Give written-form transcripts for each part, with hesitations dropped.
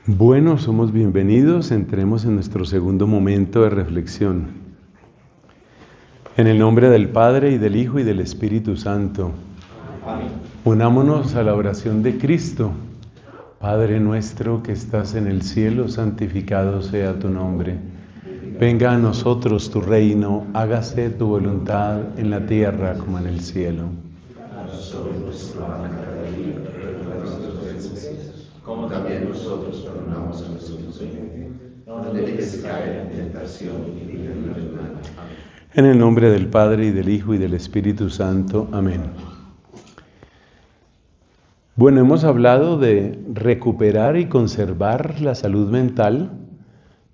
Bueno, somos bienvenidos. Entremos en nuestro segundo momento de reflexión. En el nombre del Padre, y del Hijo, y del Espíritu Santo. Amén. Unámonos a la oración de Cristo. Padre nuestro que estás en el cielo, santificado sea tu nombre. Venga a nosotros tu reino, hágase tu voluntad en la tierra como en el cielo. Danos hoy nuestro pan cada día, perdona nuestras ofensas, como también nosotros perdonamos a nuestros oyentes. No nos dejes caer en tentación y líbranos del mal. Amén. En el nombre del Padre, y del Hijo, y del Espíritu Santo. Amén. Bueno, hemos hablado de recuperar y conservar la salud mental.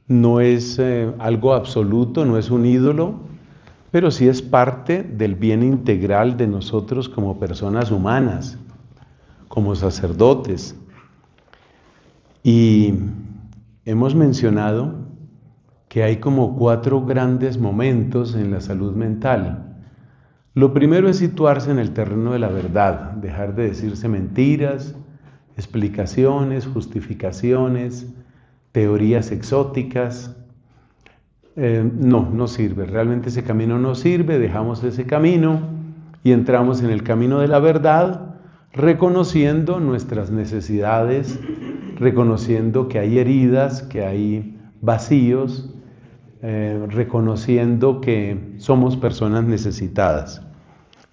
No es algo absoluto, no es un ídolo, pero sí es parte del bien integral de nosotros como personas humanas, como sacerdotes. Y hemos mencionado que hay como 4 grandes momentos en la salud mental. Lo primero es situarse en el terreno de la verdad, dejar de decirse mentiras, explicaciones, justificaciones, teorías exóticas. No sirve, realmente ese camino no sirve, dejamos ese camino y entramos en el camino de la verdad, reconociendo nuestras necesidades, reconociendo que hay heridas, que hay vacíos, reconociendo que somos personas necesitadas.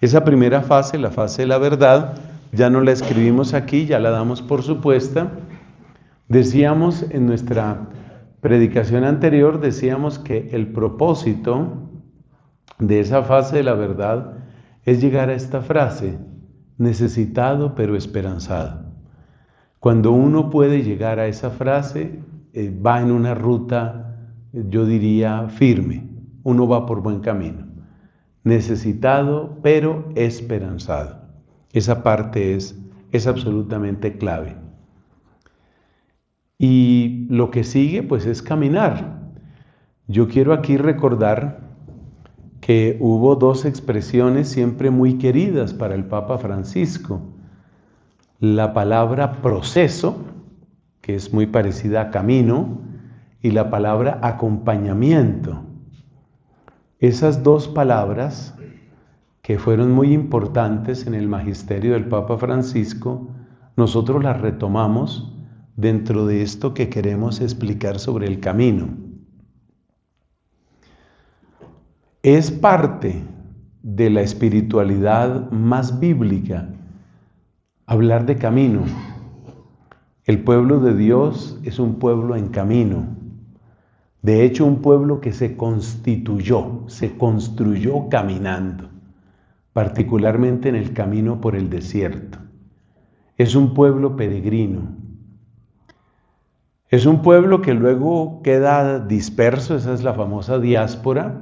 Esa primera fase, la fase de la verdad, ya no la escribimos aquí, ya la damos por supuesta. Decíamos en nuestra predicación anterior, decíamos que el propósito de esa fase de la verdad es llegar a esta frase, necesitado pero esperanzado. Cuando uno puede llegar a esa frase, va en una ruta, yo diría, firme. Uno va por buen camino. Necesitado pero esperanzado. Esa parte es absolutamente clave. Y lo que sigue pues es caminar. Yo quiero aquí recordar que hubo 2 expresiones siempre muy queridas para el Papa Francisco. La palabra proceso, que es muy parecida a camino, y la palabra acompañamiento. Esas 2 palabras, que fueron muy importantes en el magisterio del Papa Francisco, nosotros las retomamos dentro de esto que queremos explicar sobre el camino. Es parte de la espiritualidad más bíblica hablar de camino. El pueblo de Dios es un pueblo en camino. De hecho, un pueblo que se construyó caminando, particularmente en el camino por el desierto. Es un pueblo peregrino. Es un pueblo que luego queda disperso, esa es la famosa diáspora,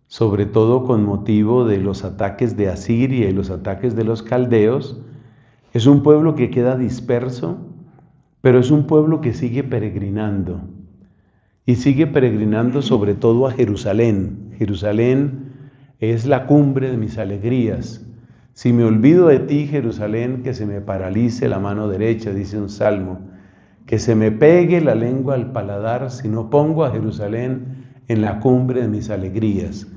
sobre todo con motivo de los ataques de Asiria y los ataques de los caldeos. Es un pueblo que queda disperso, pero es un pueblo que sigue peregrinando. Y sigue peregrinando sobre todo a Jerusalén. Jerusalén es la cumbre de mis alegrías. Si me olvido de ti, Jerusalén, que se me paralice la mano derecha, dice un salmo. Que se me pegue la lengua al paladar si no pongo a Jerusalén en la cumbre de mis alegrías.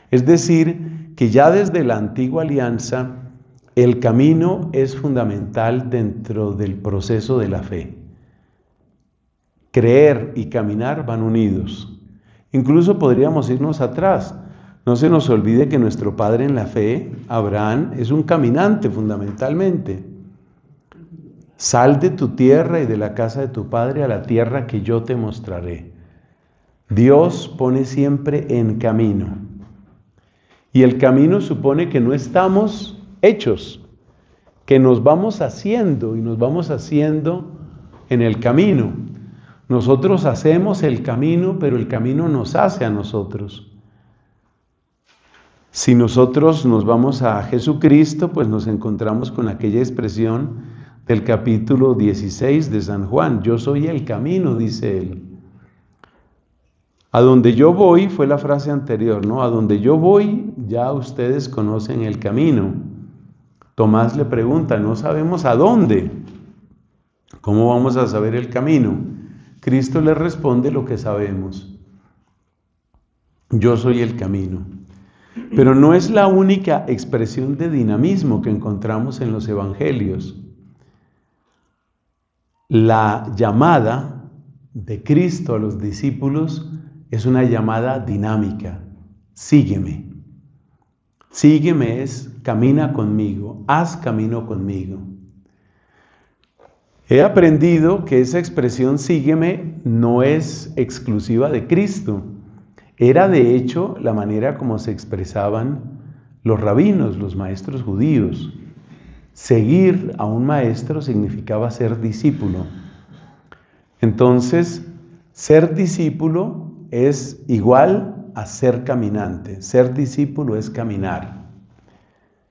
Es decir, que ya desde la antigua alianza, el camino es fundamental dentro del proceso de la fe. Creer y caminar van unidos. Incluso podríamos irnos atrás. No se nos olvide que nuestro padre en la fe, Abraham, es un caminante fundamentalmente. Sal de tu tierra y de la casa de tu padre a la tierra que yo te mostraré. Dios pone siempre en camino. Y el camino supone que no estamos hechos, que nos vamos haciendo y nos vamos haciendo en el camino. Nosotros hacemos el camino, pero el camino nos hace a nosotros. Si nosotros nos vamos a Jesucristo, pues nos encontramos con aquella expresión del capítulo 16 de San Juan. Yo soy el camino, dice él. A donde yo voy, fue la frase anterior, ¿no? A donde yo voy, ya ustedes conocen el camino. Tomás le pregunta, no sabemos a dónde. ¿Cómo vamos a saber el camino? Cristo le responde lo que sabemos. Yo soy el camino. Pero no es la única expresión de dinamismo que encontramos en los evangelios. La llamada de Cristo a los discípulos es una llamada dinámica. Sígueme. Sígueme es camina conmigo, haz camino conmigo. He aprendido que esa expresión sígueme no es exclusiva de Cristo. Era de hecho la manera como se expresaban los rabinos, los maestros judíos. Seguir a un maestro significaba ser discípulo. Entonces, ser discípulo es igual a ser caminante. Ser discípulo es caminar.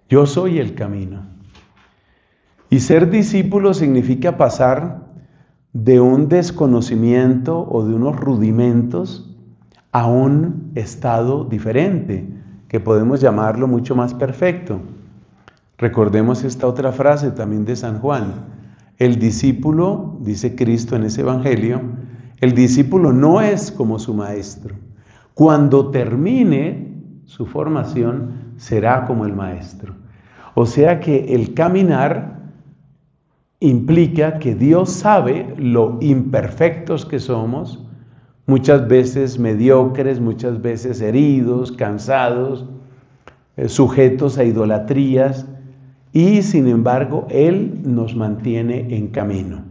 Yo soy el camino. Y ser discípulo significa pasar de un desconocimiento o de unos rudimentos a un estado diferente, que podemos llamarlo mucho más perfecto. Recordemos esta otra frase también de San Juan. El discípulo, dice Cristo en ese evangelio, el discípulo no es como su maestro. Cuando termine su formación, será como el maestro. O sea que el caminar implica que Dios sabe lo imperfectos que somos, muchas veces mediocres, muchas veces heridos, cansados, sujetos a idolatrías, y sin embargo Él nos mantiene en camino.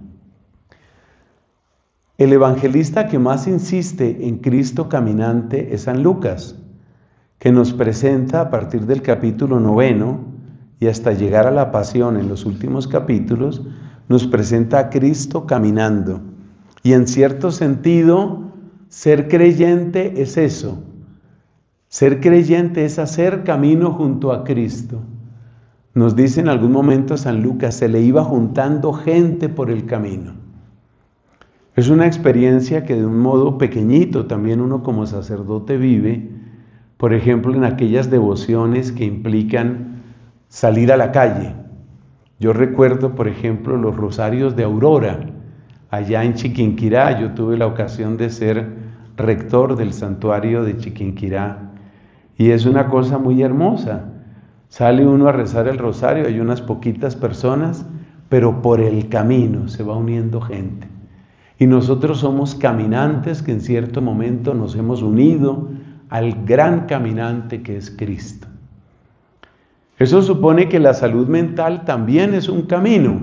El evangelista que más insiste en Cristo caminante es San Lucas, que nos presenta a partir del capítulo 9 y hasta llegar a la pasión en los últimos capítulos, nos presenta a Cristo caminando. Y en cierto sentido, ser creyente es eso. Ser creyente es hacer camino junto a Cristo. Nos dice en algún momento San Lucas, se le iba juntando gente por el camino. Es una experiencia que de un modo pequeñito también uno como sacerdote vive, por ejemplo, en aquellas devociones que implican salir a la calle. Yo recuerdo, por ejemplo, los rosarios de Aurora, allá en Chiquinquirá. Yo tuve la ocasión de ser rector del santuario de Chiquinquirá, y es una cosa muy hermosa. Sale uno a rezar el rosario, hay unas poquitas personas, pero por el camino se va uniendo gente. Y nosotros somos caminantes que en cierto momento nos hemos unido al gran caminante que es Cristo. Eso supone que la salud mental también es un camino.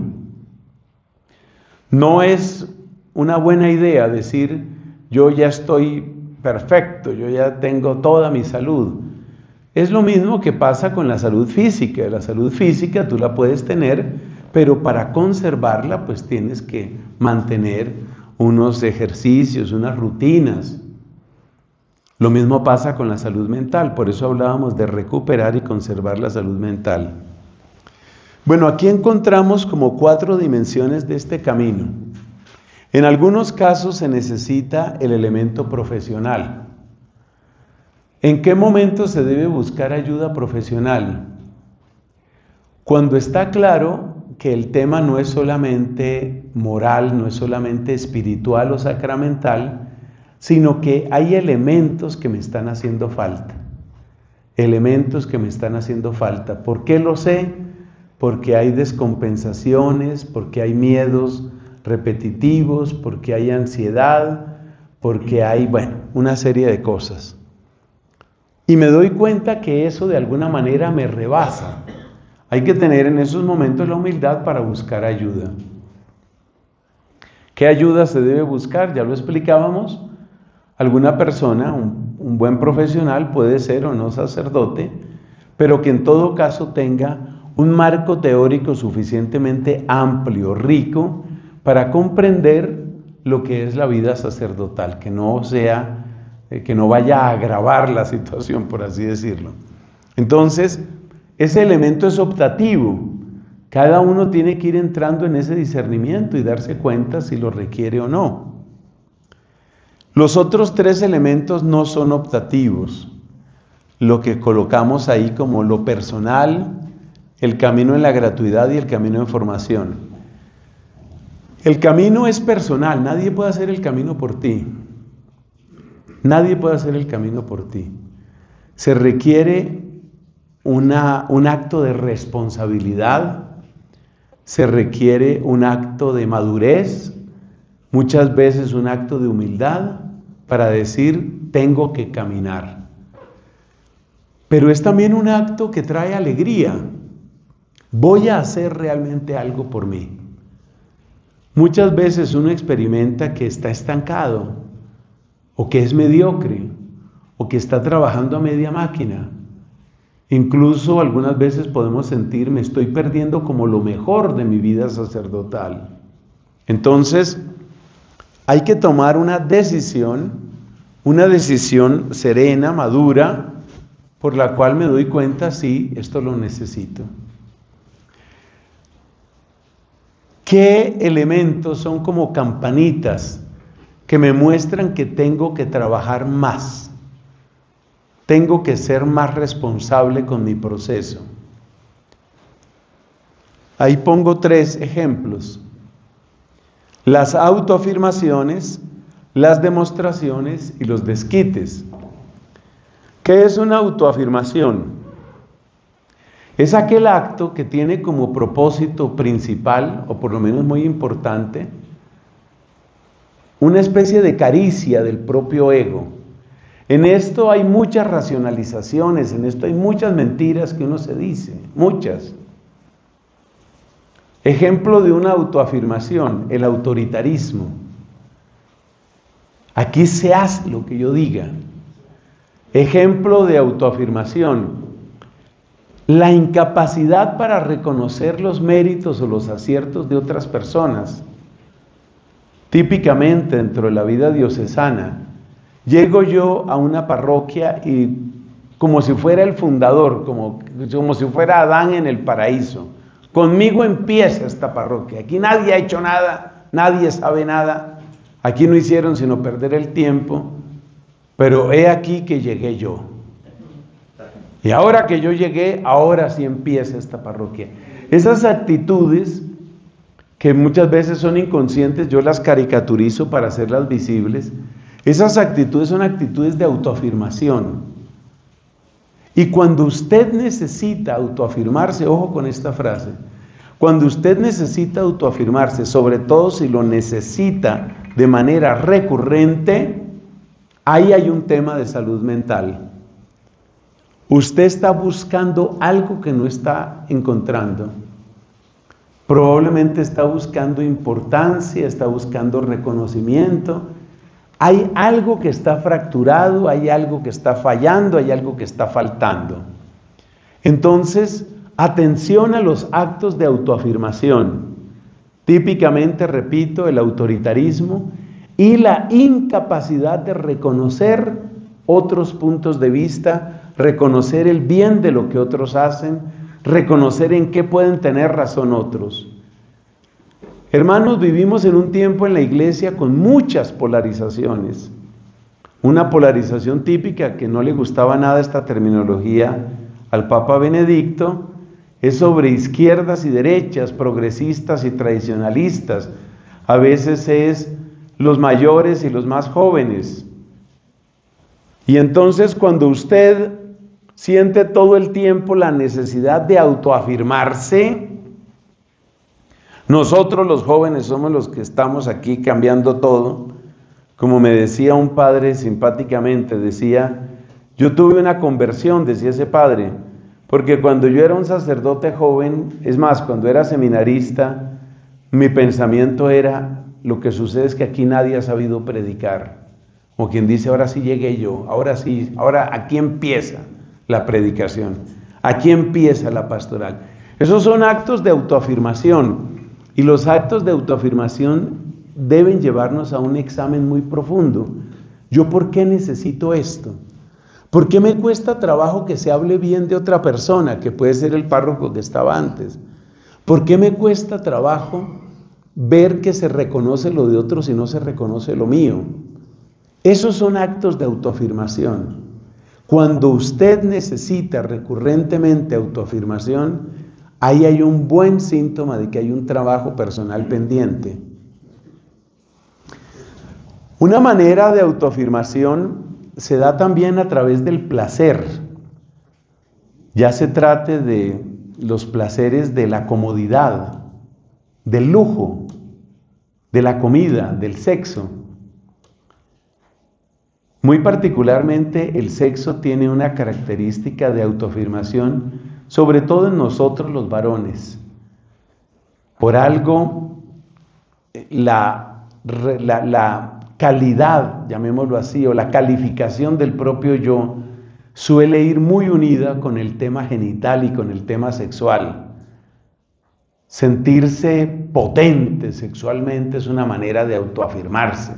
No es una buena idea decir, yo ya estoy perfecto, yo ya tengo toda mi salud. Es lo mismo que pasa con la salud física. La salud física tú la puedes tener, pero para conservarla pues tienes que mantener unos ejercicios, unas rutinas. Lo mismo pasa con la salud mental, por eso hablábamos de recuperar y conservar la salud mental. Bueno, aquí encontramos como 4 dimensiones de este camino. En algunos casos se necesita el elemento profesional. ¿En qué momento se debe buscar ayuda profesional? Cuando está claro que el tema no es solamente moral, no es solamente espiritual o sacramental, sino que hay elementos que me están haciendo falta. Elementos que me están haciendo falta. ¿Por qué lo sé? Porque hay descompensaciones, porque hay miedos repetitivos, porque hay ansiedad, porque hay, una serie de cosas. Y me doy cuenta que eso de alguna manera me rebasa. Hay que tener en esos momentos la humildad para buscar ayuda. ¿Qué ayuda se debe buscar? Ya lo explicábamos. Alguna persona, un buen profesional, puede ser o no sacerdote, pero que en todo caso tenga un marco teórico suficientemente amplio, rico, para comprender lo que es la vida sacerdotal, que no vaya a agravar la situación, por así decirlo. Entonces, ese elemento es optativo. Cada uno tiene que ir entrando en ese discernimiento y darse cuenta si lo requiere o no. Los otros 3 elementos no son optativos. Lo que colocamos ahí como lo personal, el camino en la gratuidad y el camino en formación. El camino es personal, nadie puede hacer el camino por ti. Nadie puede hacer el camino por ti. Se requiere un acto de responsabilidad, se requiere un acto de madurez, muchas veces un acto de humildad para decir, tengo que caminar. Pero es también un acto que trae alegría. Voy a hacer realmente algo por mí. Muchas veces uno experimenta que está estancado, o que es mediocre, o que está trabajando a media máquina. Incluso algunas veces podemos sentir, me estoy perdiendo como lo mejor de mi vida sacerdotal. Entonces, hay que tomar una decisión serena, madura, por la cual me doy cuenta, sí, esto lo necesito. ¿Qué elementos son como campanitas que me muestran que tengo que trabajar más? Tengo que ser más responsable con mi proceso. Ahí pongo 3 ejemplos. Las autoafirmaciones, las demostraciones y los desquites. ¿Qué es una autoafirmación? Es aquel acto que tiene como propósito principal, o por lo menos muy importante, una especie de caricia del propio ego. En esto hay muchas racionalizaciones, en esto hay muchas mentiras que uno se dice, muchas. Ejemplo de una autoafirmación, el autoritarismo. Aquí se hace lo que yo diga. Ejemplo de autoafirmación, la incapacidad para reconocer los méritos o los aciertos de otras personas. Típicamente dentro de la vida diocesana, llego yo a una parroquia y como si fuera el fundador, como si fuera Adán en el paraíso. Conmigo empieza esta parroquia. Aquí nadie ha hecho nada, nadie sabe nada. Aquí no hicieron sino perder el tiempo, pero he aquí que llegué yo. Y ahora que yo llegué, ahora sí empieza esta parroquia. Esas actitudes que muchas veces son inconscientes, yo las caricaturizo para hacerlas visibles. Esas actitudes son actitudes de autoafirmación. Y cuando usted necesita autoafirmarse, ojo con esta frase, cuando usted necesita autoafirmarse, sobre todo si lo necesita de manera recurrente, ahí hay un tema de salud mental. Usted está buscando algo que no está encontrando. Probablemente está buscando importancia, está buscando reconocimiento. Hay algo que está fracturado, hay algo que está fallando, hay algo que está faltando. Entonces, atención a los actos de autoafirmación. Típicamente, repito, el autoritarismo y la incapacidad de reconocer otros puntos de vista, reconocer el bien de lo que otros hacen, reconocer en qué pueden tener razón otros. Hermanos, vivimos en un tiempo en la iglesia con muchas polarizaciones. Una polarización típica que no le gustaba nada esta terminología al Papa Benedicto es sobre izquierdas y derechas, progresistas y tradicionalistas. A veces es los mayores y los más jóvenes. Y entonces cuando usted siente todo el tiempo la necesidad de autoafirmarse, nosotros los jóvenes somos los que estamos aquí cambiando todo. Como me decía un padre simpáticamente, decía, yo tuve una conversión, decía ese padre, porque cuando yo era un sacerdote joven, es más, cuando era seminarista, mi pensamiento era, lo que sucede es que aquí nadie ha sabido predicar. Como quien dice, ahora sí llegué yo, ahora sí, ahora aquí empieza la predicación, aquí empieza la pastoral. Esos son actos de autoafirmación. Y los actos de autoafirmación deben llevarnos a un examen muy profundo. ¿Yo por qué necesito esto? ¿Por qué me cuesta trabajo que se hable bien de otra persona, que puede ser el párroco que estaba antes? ¿Por qué me cuesta trabajo ver que se reconoce lo de otros y no se reconoce lo mío? Esos son actos de autoafirmación. Cuando usted necesita recurrentemente autoafirmación, ahí hay un buen síntoma de que hay un trabajo personal pendiente. Una manera de autoafirmación se da también a través del placer. Ya se trate de los placeres de la comodidad, del lujo, de la comida, del sexo. Muy particularmente el sexo tiene una característica de autoafirmación, sobre todo en nosotros los varones. Por algo, la calidad, llamémoslo así, o la calificación del propio yo, suele ir muy unida con el tema genital y con el tema sexual. Sentirse potente sexualmente es una manera de autoafirmarse.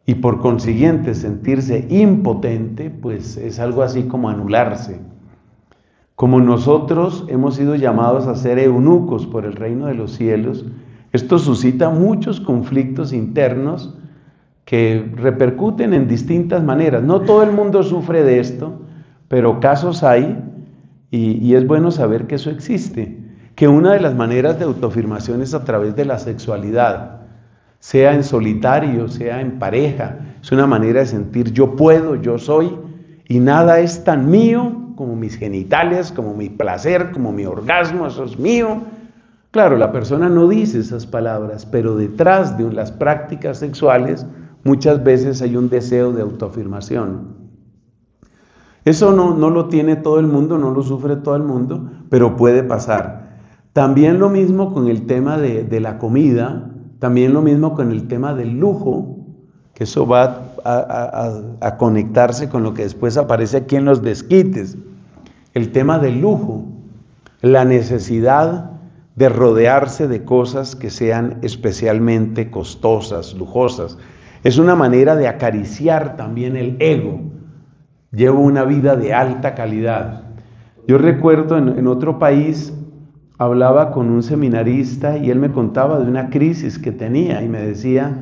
Y por consiguiente, sentirse impotente, pues es algo así como anularse. Como nosotros hemos sido llamados a ser eunucos por el reino de los cielos, esto suscita muchos conflictos internos que repercuten en distintas maneras. No todo el mundo sufre de esto, pero casos hay y es bueno saber que eso existe. Que una de las maneras de autoafirmación es a través de la sexualidad, sea en solitario, sea en pareja. Es una manera de sentir yo puedo, yo soy, y nada es tan mío como mis genitales, como mi placer, como mi orgasmo, eso es mío. Claro, la persona no dice esas palabras, pero detrás de las prácticas sexuales muchas veces hay un deseo de autoafirmación. Eso no lo tiene todo el mundo, no lo sufre todo el mundo, pero puede pasar. También lo mismo con el tema de la comida, también lo mismo con el tema del lujo, que eso va a conectarse con lo que después aparece aquí en los desquites. El tema del lujo, la necesidad de rodearse de cosas que sean especialmente costosas, lujosas. Es una manera de acariciar también el ego. Llevo una vida de alta calidad. Yo recuerdo en otro país, hablaba con un seminarista y él me contaba de una crisis que tenía y me decía,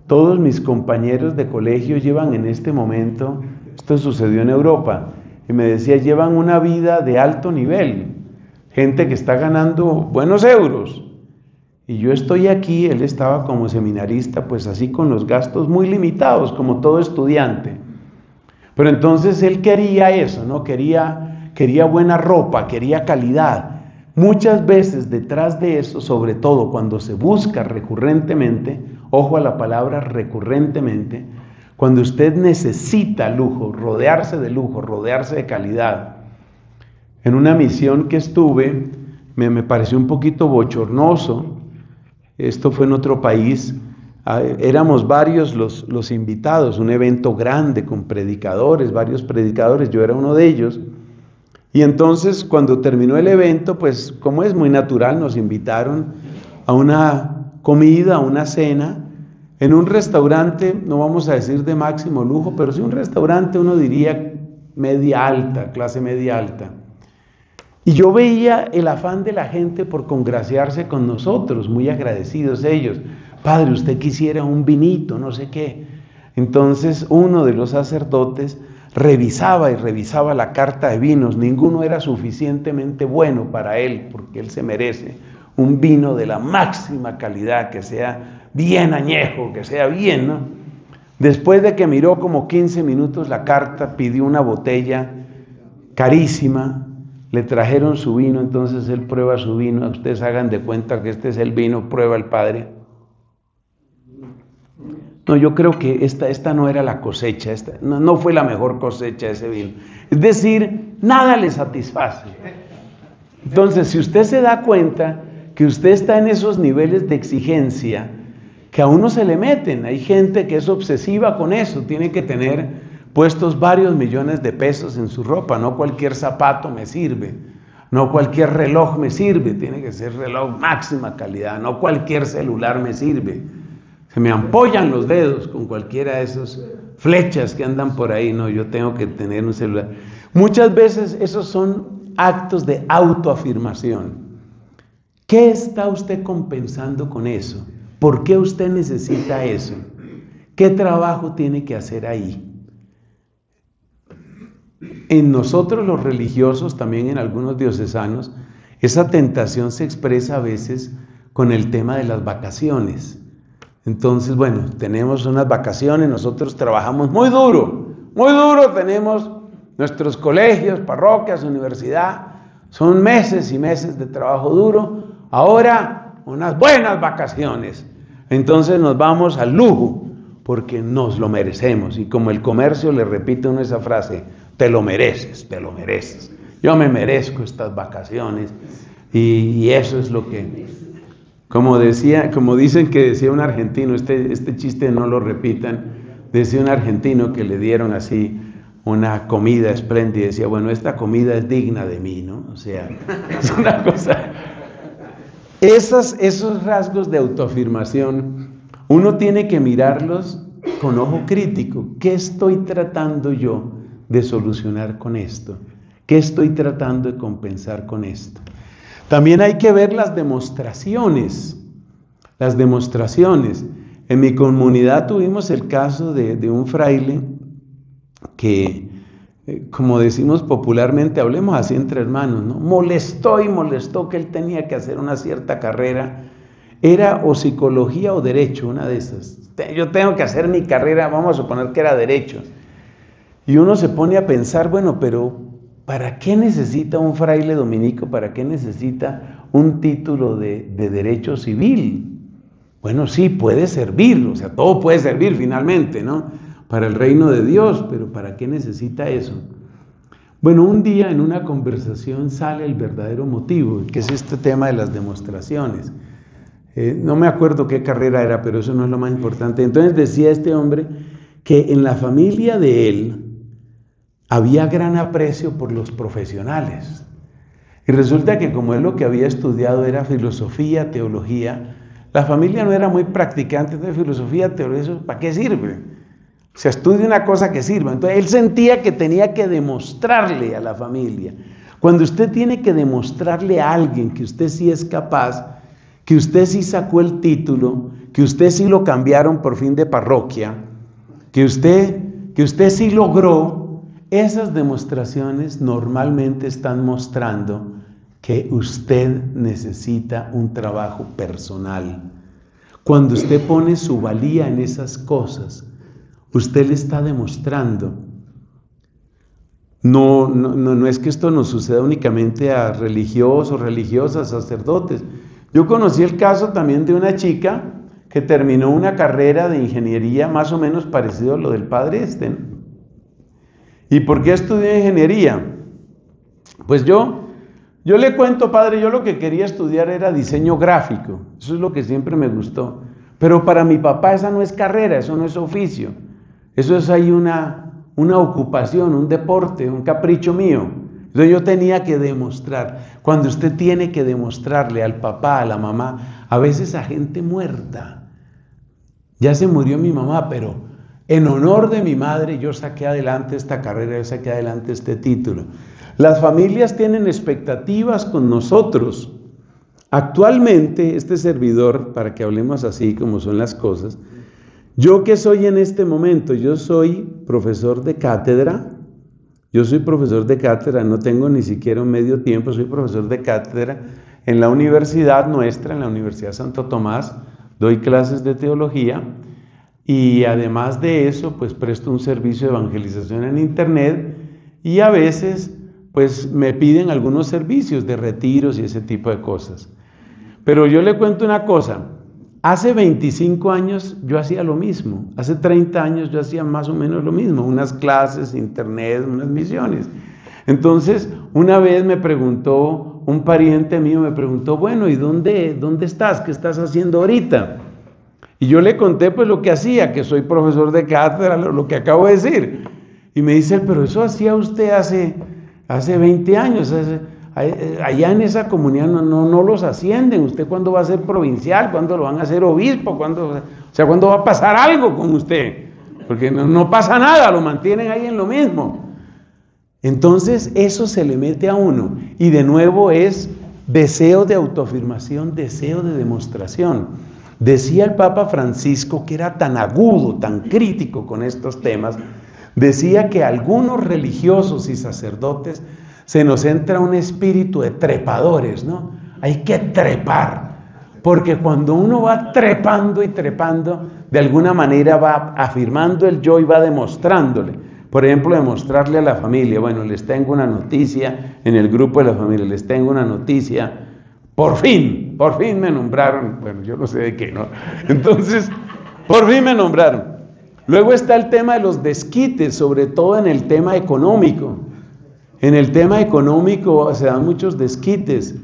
todos mis compañeros de colegio llevan en este momento, esto sucedió en Europa, y me decía, llevan una vida de alto nivel, gente que está ganando buenos euros. Y yo estoy aquí, él estaba como seminarista, pues así con los gastos muy limitados, como todo estudiante. Pero entonces él quería eso, ¿no? Quería buena ropa, quería calidad. Muchas veces detrás de eso, sobre todo cuando se busca recurrentemente, ojo a la palabra recurrentemente, cuando usted necesita lujo, rodearse de calidad. En una misión que estuve, me pareció un poquito bochornoso. Esto fue en otro país, éramos varios los invitados, un evento grande con predicadores, varios predicadores, yo era uno de ellos, y entonces cuando terminó el evento, pues como es muy natural, nos invitaron a una comida, a una cena, en un restaurante, no vamos a decir de máximo lujo, pero sí un restaurante, uno diría media alta, clase media alta. Y yo veía el afán de la gente por congraciarse con nosotros, muy agradecidos ellos. Padre, usted quisiera un vinito, no sé qué. Entonces uno de los sacerdotes revisaba la carta de vinos. Ninguno era suficientemente bueno para él, porque él se merece un vino de la máxima calidad, que sea bien añejo, que sea bien, ¿no? Después de que miró como 15 minutos la carta, pidió una botella carísima. Le trajeron su vino, entonces él prueba su vino. Ustedes hagan de cuenta que este es el vino, prueba el padre. No, yo creo que esta no era la cosecha, no fue la mejor cosecha ese vino. Es decir, nada le satisface. Entonces, si usted se da cuenta que usted está en esos niveles de exigencia, que a uno se le meten, hay gente que es obsesiva con eso, tiene que tener puestos varios millones de pesos en su ropa, no cualquier zapato me sirve, no cualquier reloj me sirve, tiene que ser reloj máxima calidad, no cualquier celular me sirve, se me ampollan los dedos con cualquiera de esas flechas que andan por ahí, no, yo tengo que tener un celular. Muchas veces esos son actos de autoafirmación. ¿Qué está usted compensando con eso? ¿Por qué usted necesita eso? ¿Qué trabajo tiene que hacer ahí? En nosotros los religiosos, también en algunos diocesanos, esa tentación se expresa a veces con el tema de las vacaciones. Entonces, bueno, tenemos unas vacaciones, nosotros trabajamos muy duro, tenemos nuestros colegios, parroquias, universidad, son meses y meses de trabajo duro, ahora unas buenas vacaciones, entonces nos vamos al lujo, porque nos lo merecemos, y como el comercio le repite uno esa frase, te lo mereces, yo me merezco estas vacaciones, y eso es lo que... Como dicen que decía un argentino, este chiste no lo repitan, decía un argentino que le dieron así una comida espléndida y decía, bueno, esta comida es digna de mí, ¿no? O sea, es una cosa... Esos rasgos de autoafirmación, uno tiene que mirarlos con ojo crítico. ¿Qué estoy tratando yo de solucionar con esto? ¿Qué estoy tratando de compensar con esto? También hay que ver las demostraciones. En mi comunidad tuvimos el caso de un fraile que, como decimos popularmente, hablemos así entre hermanos, ¿no? Molestó que él tenía que hacer una cierta carrera. Era o psicología o derecho, una de esas. Yo tengo que hacer mi carrera, vamos a suponer que era derecho. Y uno se pone a pensar, bueno, pero ¿para qué necesita un fraile dominico? ¿Para qué necesita un título de derecho civil? Bueno, sí, puede servir, o sea, todo puede servir finalmente, ¿no? Para el reino de Dios, pero ¿para qué necesita eso? Bueno, un día en una conversación sale el verdadero motivo, que es este tema de las demostraciones. No me acuerdo qué carrera era, pero eso no es lo más importante. Entonces decía este hombre que en la familia de él había gran aprecio por los profesionales. Y resulta que como él lo que había estudiado era filosofía, teología, la familia no era muy practicante de filosofía, teología, ¿eso para qué sirve? Se estudia una cosa que sirva. Entonces él sentía que tenía que demostrarle a la familia. Cuando usted tiene que demostrarle a alguien que usted sí es capaz, que usted sí sacó el título, que usted sí lo cambiaron por fin de parroquia, que usted sí logró, esas demostraciones normalmente están mostrando que usted necesita un trabajo personal. Cuando usted pone su valía en esas cosas, usted le está demostrando. No es que esto nos suceda únicamente a religiosos, religiosas, sacerdotes. Yo conocí el caso también de una chica que terminó una carrera de ingeniería más o menos parecido a lo del padre ¿no? ¿Y por qué estudié ingeniería? Pues yo le cuento, padre, yo lo que quería estudiar era diseño gráfico. Eso es lo que siempre me gustó. Pero para mi papá esa no es carrera, eso no es oficio. Eso es ahí una ocupación, un deporte, un capricho mío. Entonces yo tenía que demostrar. Cuando usted tiene que demostrarle al papá, a la mamá, a veces a gente muerta. Ya se murió mi mamá, pero en honor de mi madre yo saqué adelante esta carrera, yo saqué adelante este título. Las familias tienen expectativas con nosotros. Actualmente, este servidor, para que hablemos así como son las cosas, yo que soy en este momento, yo soy profesor de cátedra, no tengo ni siquiera un medio tiempo, soy profesor de cátedra en la universidad nuestra, en la Universidad Santo Tomás, doy clases de teología y además de eso, pues presto un servicio de evangelización en internet y a veces pues me piden algunos servicios de retiros y ese tipo de cosas. Pero yo le cuento una cosa, hace 25 años yo hacía lo mismo, hace 30 años yo hacía más o menos lo mismo, unas clases, internet, unas misiones. Entonces, una vez me preguntó, un pariente mío me preguntó, bueno, ¿y dónde estás? ¿Qué estás haciendo ahorita? Y yo le conté pues lo que hacía, que soy profesor de cátedra, lo que acabo de decir. Y me dice, pero eso hacía usted hace 20 años, allá en esa comunidad no los ascienden. ¿Usted cuándo va a ser provincial? ¿Cuándo lo van a hacer obispo? ¿Cuándo va a pasar algo con usted? Porque no pasa nada, lo mantienen ahí en lo mismo. Entonces eso se le mete a uno y de nuevo es deseo de autoafirmación, deseo de demostración. Decía el Papa Francisco, que era tan agudo, tan crítico con estos temas, decía que a algunos religiosos y sacerdotes se nos entra un espíritu de trepadores, ¿no? Hay que trepar, Porque cuando uno va trepando y trepando, de alguna manera va afirmando el yo y va demostrándole. Por ejemplo, demostrarle a la familia, bueno, les tengo una noticia en el grupo de la familia, les tengo una noticia, por fin me nombraron, bueno, yo no sé de qué, ¿no? Entonces, por fin me nombraron. Luego está el tema de los desquites, sobre todo en el tema económico. En el tema económico se dan muchos desquites.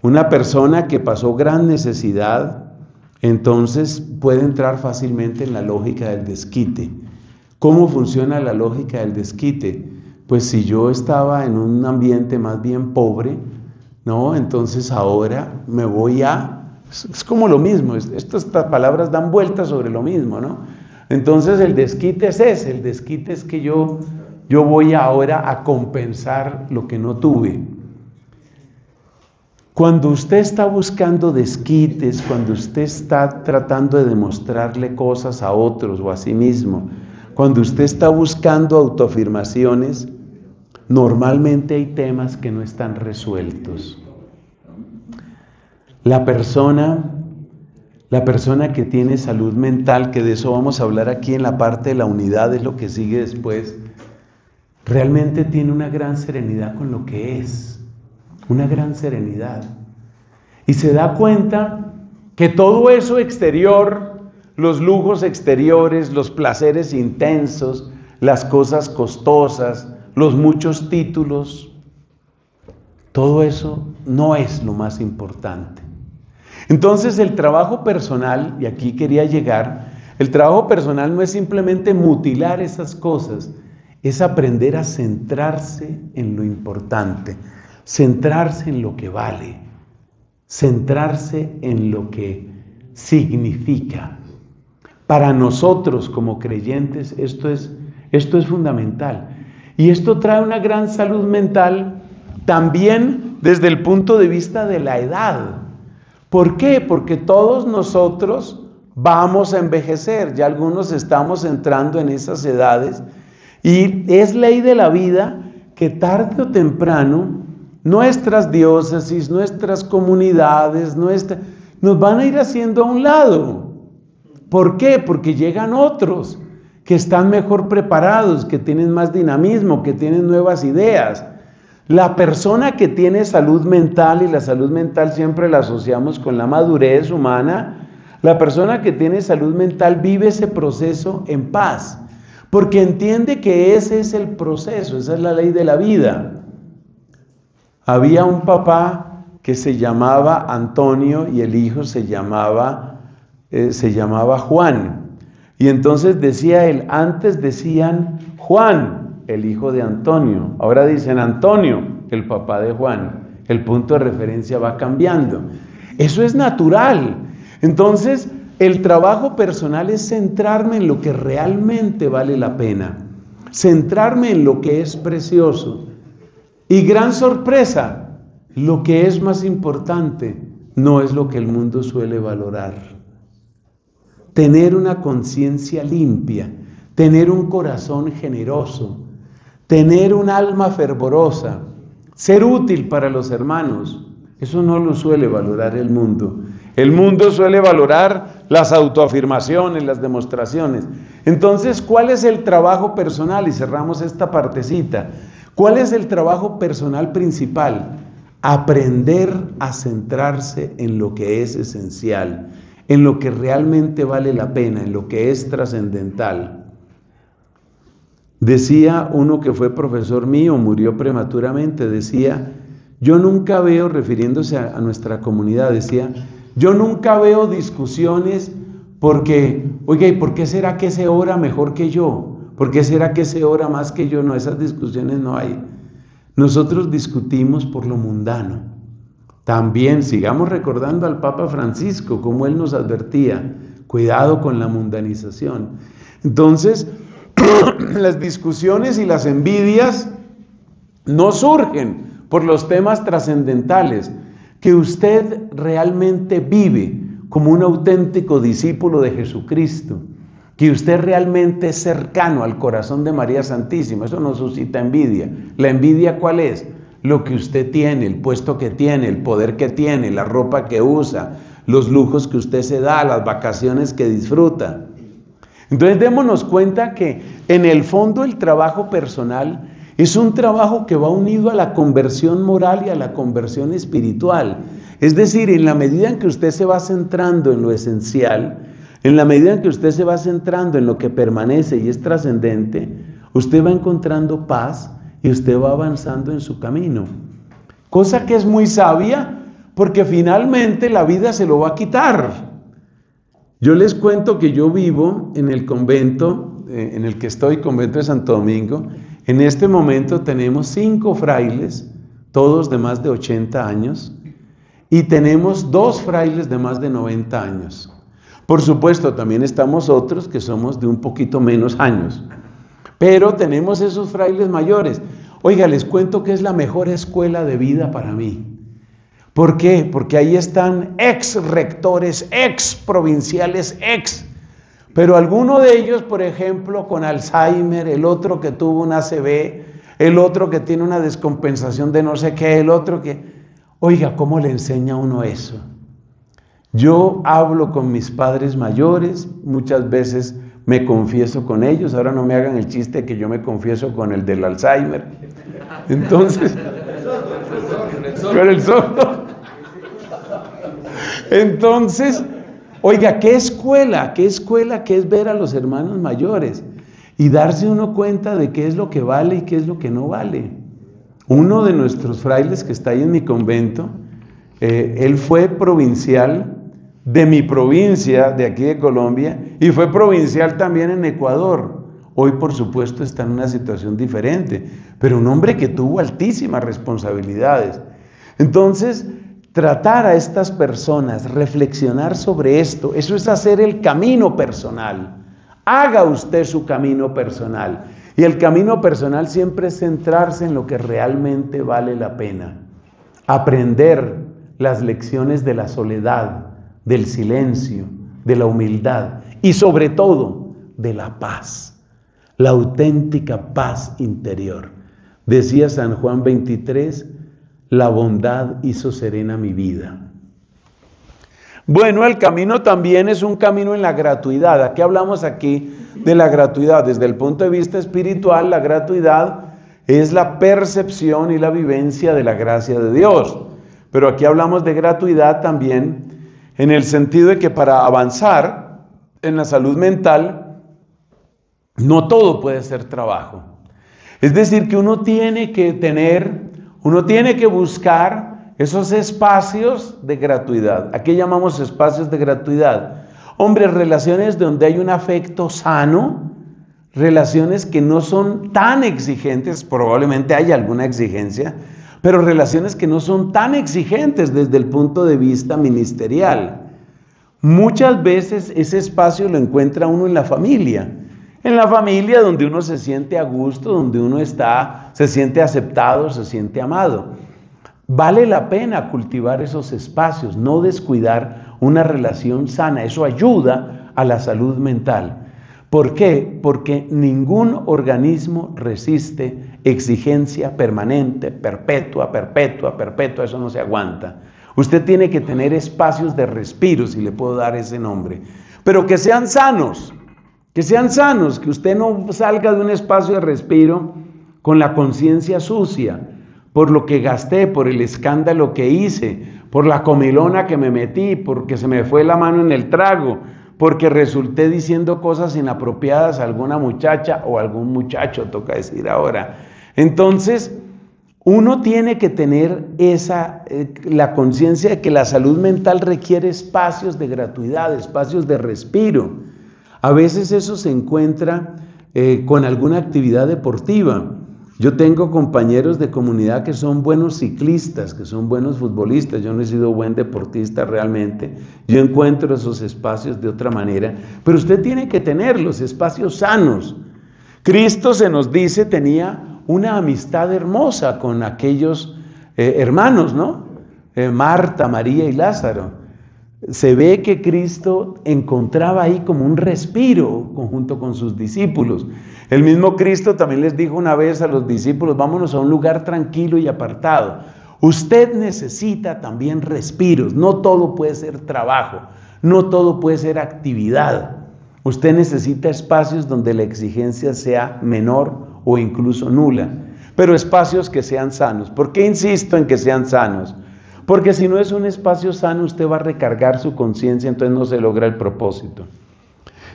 Una persona que pasó gran necesidad, entonces puede entrar fácilmente en la lógica del desquite. ¿Cómo funciona la lógica del desquite? Pues si yo estaba en un ambiente más bien pobre, ¿no? Entonces ahora me voy es como lo mismo, estas palabras dan vueltas sobre lo mismo, ¿no? Entonces el desquite es ese, el desquite es que yo voy ahora a compensar lo que no tuve. Cuando usted está buscando desquites, cuando usted está tratando de demostrarle cosas a otros o a sí mismo, cuando usted está buscando autoafirmaciones, normalmente hay temas que no están resueltos. La persona que tiene salud mental, que de eso vamos a hablar aquí en la parte de la unidad, es lo que sigue después, realmente tiene una gran serenidad con lo que es, una gran serenidad. Y se da cuenta que todo eso exterior, los lujos exteriores, los placeres intensos, las cosas costosas, los muchos títulos, todo eso no es lo más importante. Entonces el trabajo personal, y aquí quería llegar, el trabajo personal no es simplemente mutilar esas cosas, es aprender a centrarse en lo importante, centrarse en lo que vale, centrarse en lo que significa. Para nosotros como creyentes esto es fundamental. Y esto trae una gran salud mental también desde el punto de vista de la edad. ¿Por qué? Porque todos nosotros vamos a envejecer, ya algunos estamos entrando en esas edades y es ley de la vida que tarde o temprano nuestras diócesis, nuestras comunidades, nos van a ir haciendo a un lado. ¿Por qué? Porque llegan otros que están mejor preparados, que tienen más dinamismo, que tienen nuevas ideas. La persona que tiene salud mental, y la salud mental siempre la asociamos con la madurez humana, la persona que tiene salud mental vive ese proceso en paz, porque entiende que ese es el proceso, esa es la ley de la vida. Había un papá que se llamaba Antonio y el hijo se llamaba Juan. Y entonces decía él, antes decían Juan, el hijo de Antonio, ahora dicen Antonio, el papá de Juan. El punto de referencia va cambiando. Eso es natural. Entonces, el trabajo personal es centrarme en lo que realmente vale la pena, centrarme en lo que es precioso. Y gran sorpresa, lo que es más importante no es lo que el mundo suele valorar. Tener una conciencia limpia, tener un corazón generoso, tener un alma fervorosa, ser útil para los hermanos, eso no lo suele valorar el mundo. El mundo suele valorar las autoafirmaciones, las demostraciones. Entonces, ¿cuál es el trabajo personal? Y cerramos esta partecita. ¿Cuál es el trabajo personal principal? Aprender a centrarse en lo que es esencial, en lo que realmente vale la pena, en lo que es trascendental. Decía uno que fue profesor mío, murió prematuramente, decía, yo nunca veo, refiriéndose a nuestra comunidad, decía, yo nunca veo discusiones porque, oiga, ¿y por qué será que ese ora mejor que yo? ¿Por qué será que ese ora más que yo? No, esas discusiones no hay. Nosotros discutimos por lo mundano. También sigamos recordando al Papa Francisco, como él nos advertía, cuidado con la mundanización. Entonces, las discusiones y las envidias no surgen por los temas trascendentales, que usted realmente vive como un auténtico discípulo de Jesucristo, que usted realmente es cercano al corazón de María Santísima. Eso no suscita envidia. ¿La envidia cuál es? Lo que usted tiene, el puesto que tiene, el poder que tiene, la ropa que usa, los lujos que usted se da, las vacaciones que disfruta. Entonces démonos cuenta que en el fondo el trabajo personal es un trabajo que va unido a la conversión moral y a la conversión espiritual. Es decir, en la medida en que usted se va centrando en lo esencial, en la medida en que usted se va centrando en lo que permanece y es trascendente, usted va encontrando paz y usted va avanzando en su camino. Cosa que es muy sabia, porque finalmente la vida se lo va a quitar. Yo les cuento que yo vivo en el convento, en el que estoy, convento de Santo Domingo. En este momento tenemos 5 frailes, todos de más de 80 años, y tenemos 2 frailes de más de 90 años. Por supuesto, también estamos otros que somos de un poquito menos años, pero tenemos esos frailes mayores. Oiga, les cuento que es la mejor escuela de vida para mí. ¿Por qué? Porque ahí están ex rectores, ex provinciales, pero alguno de ellos, por ejemplo, con Alzheimer, el otro que tuvo un ACV, el otro que tiene una descompensación de no sé qué, el otro que... Oiga, ¿cómo le enseña a uno eso? Yo hablo con mis padres mayores, muchas veces me confieso con ellos, ahora no me hagan el chiste que yo me confieso con el del Alzheimer. Entonces, con el sordo. Entonces, oiga, qué escuela que es ver a los hermanos mayores y darse uno cuenta de qué es lo que vale y qué es lo que no vale. Uno de nuestros frailes que está ahí en mi convento, él fue provincial de mi provincia, de aquí de Colombia, y fue provincial también en Ecuador. Hoy, por supuesto, está en una situación diferente, pero un hombre que tuvo altísimas responsabilidades. Entonces, tratar a estas personas, reflexionar sobre esto, eso es hacer el camino personal. Haga usted su camino personal. Y el camino personal siempre es centrarse en lo que realmente vale la pena. Aprender las lecciones de la soledad, del silencio, de la humildad y sobre todo de la paz, la auténtica paz interior. Decía San Juan 23, la bondad hizo serena mi vida. Bueno, el camino también es un camino en la gratuidad. ¿A qué hablamos aquí de la gratuidad? Desde el punto de vista espiritual, la gratuidad es la percepción y la vivencia de la gracia de Dios. Pero aquí hablamos de gratuidad también en el sentido de que para avanzar en la salud mental, no todo puede ser trabajo. Es decir, que uno tiene que buscar esos espacios de gratuidad. ¿A qué llamamos espacios de gratuidad? Hombre, relaciones donde hay un afecto sano, relaciones que no son tan exigentes, probablemente haya alguna exigencia, pero relaciones que no son tan exigentes desde el punto de vista ministerial. Muchas veces ese espacio lo encuentra uno en la familia donde uno se siente a gusto, donde uno se siente aceptado, se siente amado. Vale la pena cultivar esos espacios, no descuidar una relación sana, eso ayuda a la salud mental. ¿Por qué? Porque ningún organismo resiste exigencia permanente, perpetua, eso no se aguanta. Usted tiene que tener espacios de respiro, si le puedo dar ese nombre, pero que sean sanos, que usted no salga de un espacio de respiro con la conciencia sucia, por lo que gasté, por el escándalo que hice, por la comilona que me metí, porque se me fue la mano en el trago, porque resulté diciendo cosas inapropiadas a alguna muchacha o algún muchacho, toca decir ahora. Entonces, uno tiene que tener la conciencia de que la salud mental requiere espacios de gratuidad, espacios de respiro. A veces eso se encuentra con alguna actividad deportiva. Yo tengo compañeros de comunidad que son buenos ciclistas, que son buenos futbolistas. Yo no he sido buen deportista realmente. Yo encuentro esos espacios de otra manera. Pero usted tiene que tener los espacios sanos. Cristo, se nos dice, tenía una amistad hermosa con aquellos hermanos, ¿no? Marta, María y Lázaro. Se ve que Cristo encontraba ahí como un respiro junto con sus discípulos. El mismo Cristo también les dijo una vez a los discípulos, vámonos a un lugar tranquilo y apartado. Usted necesita también respiros. No todo puede ser trabajo, no todo puede ser actividad. Usted necesita espacios donde la exigencia sea menor o incluso nula, pero espacios que sean sanos. ¿Por qué insisto en que sean sanos? Porque si no es un espacio sano, usted va a recargar su conciencia, entonces no se logra el propósito.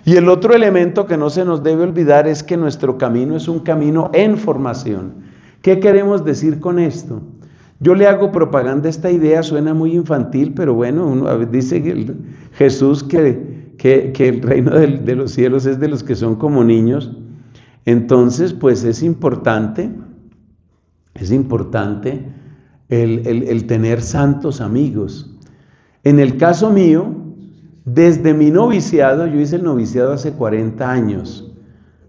Y el otro elemento que no se nos debe olvidar es que nuestro camino es un camino en formación. ¿Qué queremos decir con esto? Yo le hago propaganda a esta idea, suena muy infantil, pero bueno, dice Jesús que el reino de los cielos es de los que son como niños. Entonces, pues es importante el tener santos amigos. En el caso mío, desde mi noviciado, yo hice el noviciado hace 40 años.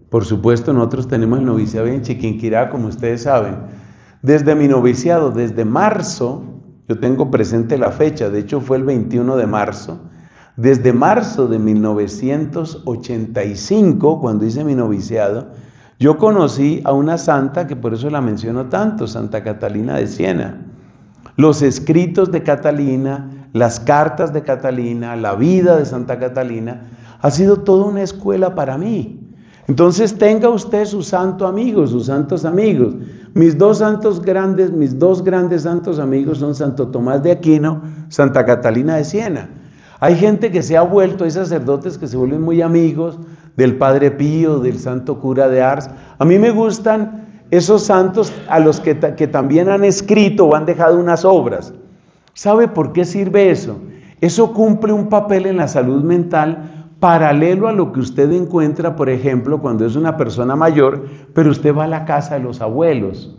Por supuesto, nosotros tenemos el noviciado en Chiquinquirá, como ustedes saben. Desde mi noviciado, desde marzo, yo tengo presente la fecha, de hecho fue el 21 de marzo, desde marzo de 1985, cuando hice mi noviciado, yo conocí a una santa que por eso la menciono tanto, Santa Catalina de Siena. Los escritos de Catalina, las cartas de Catalina, la vida de Santa Catalina, ha sido toda una escuela para mí. Entonces tenga usted sus santos amigos, sus santos amigos. Mis dos grandes santos amigos son Santo Tomás de Aquino, Santa Catalina de Siena. Hay gente que se ha vuelto, hay sacerdotes que se vuelven muy amigos del Padre Pío, del Santo Cura de Ars. A mí me gustan esos santos a los que también han escrito o han dejado unas obras. ¿Sabe por qué sirve eso? Eso cumple un papel en la salud mental paralelo a lo que usted encuentra, por ejemplo, cuando es una persona mayor, pero usted va a la casa de los abuelos.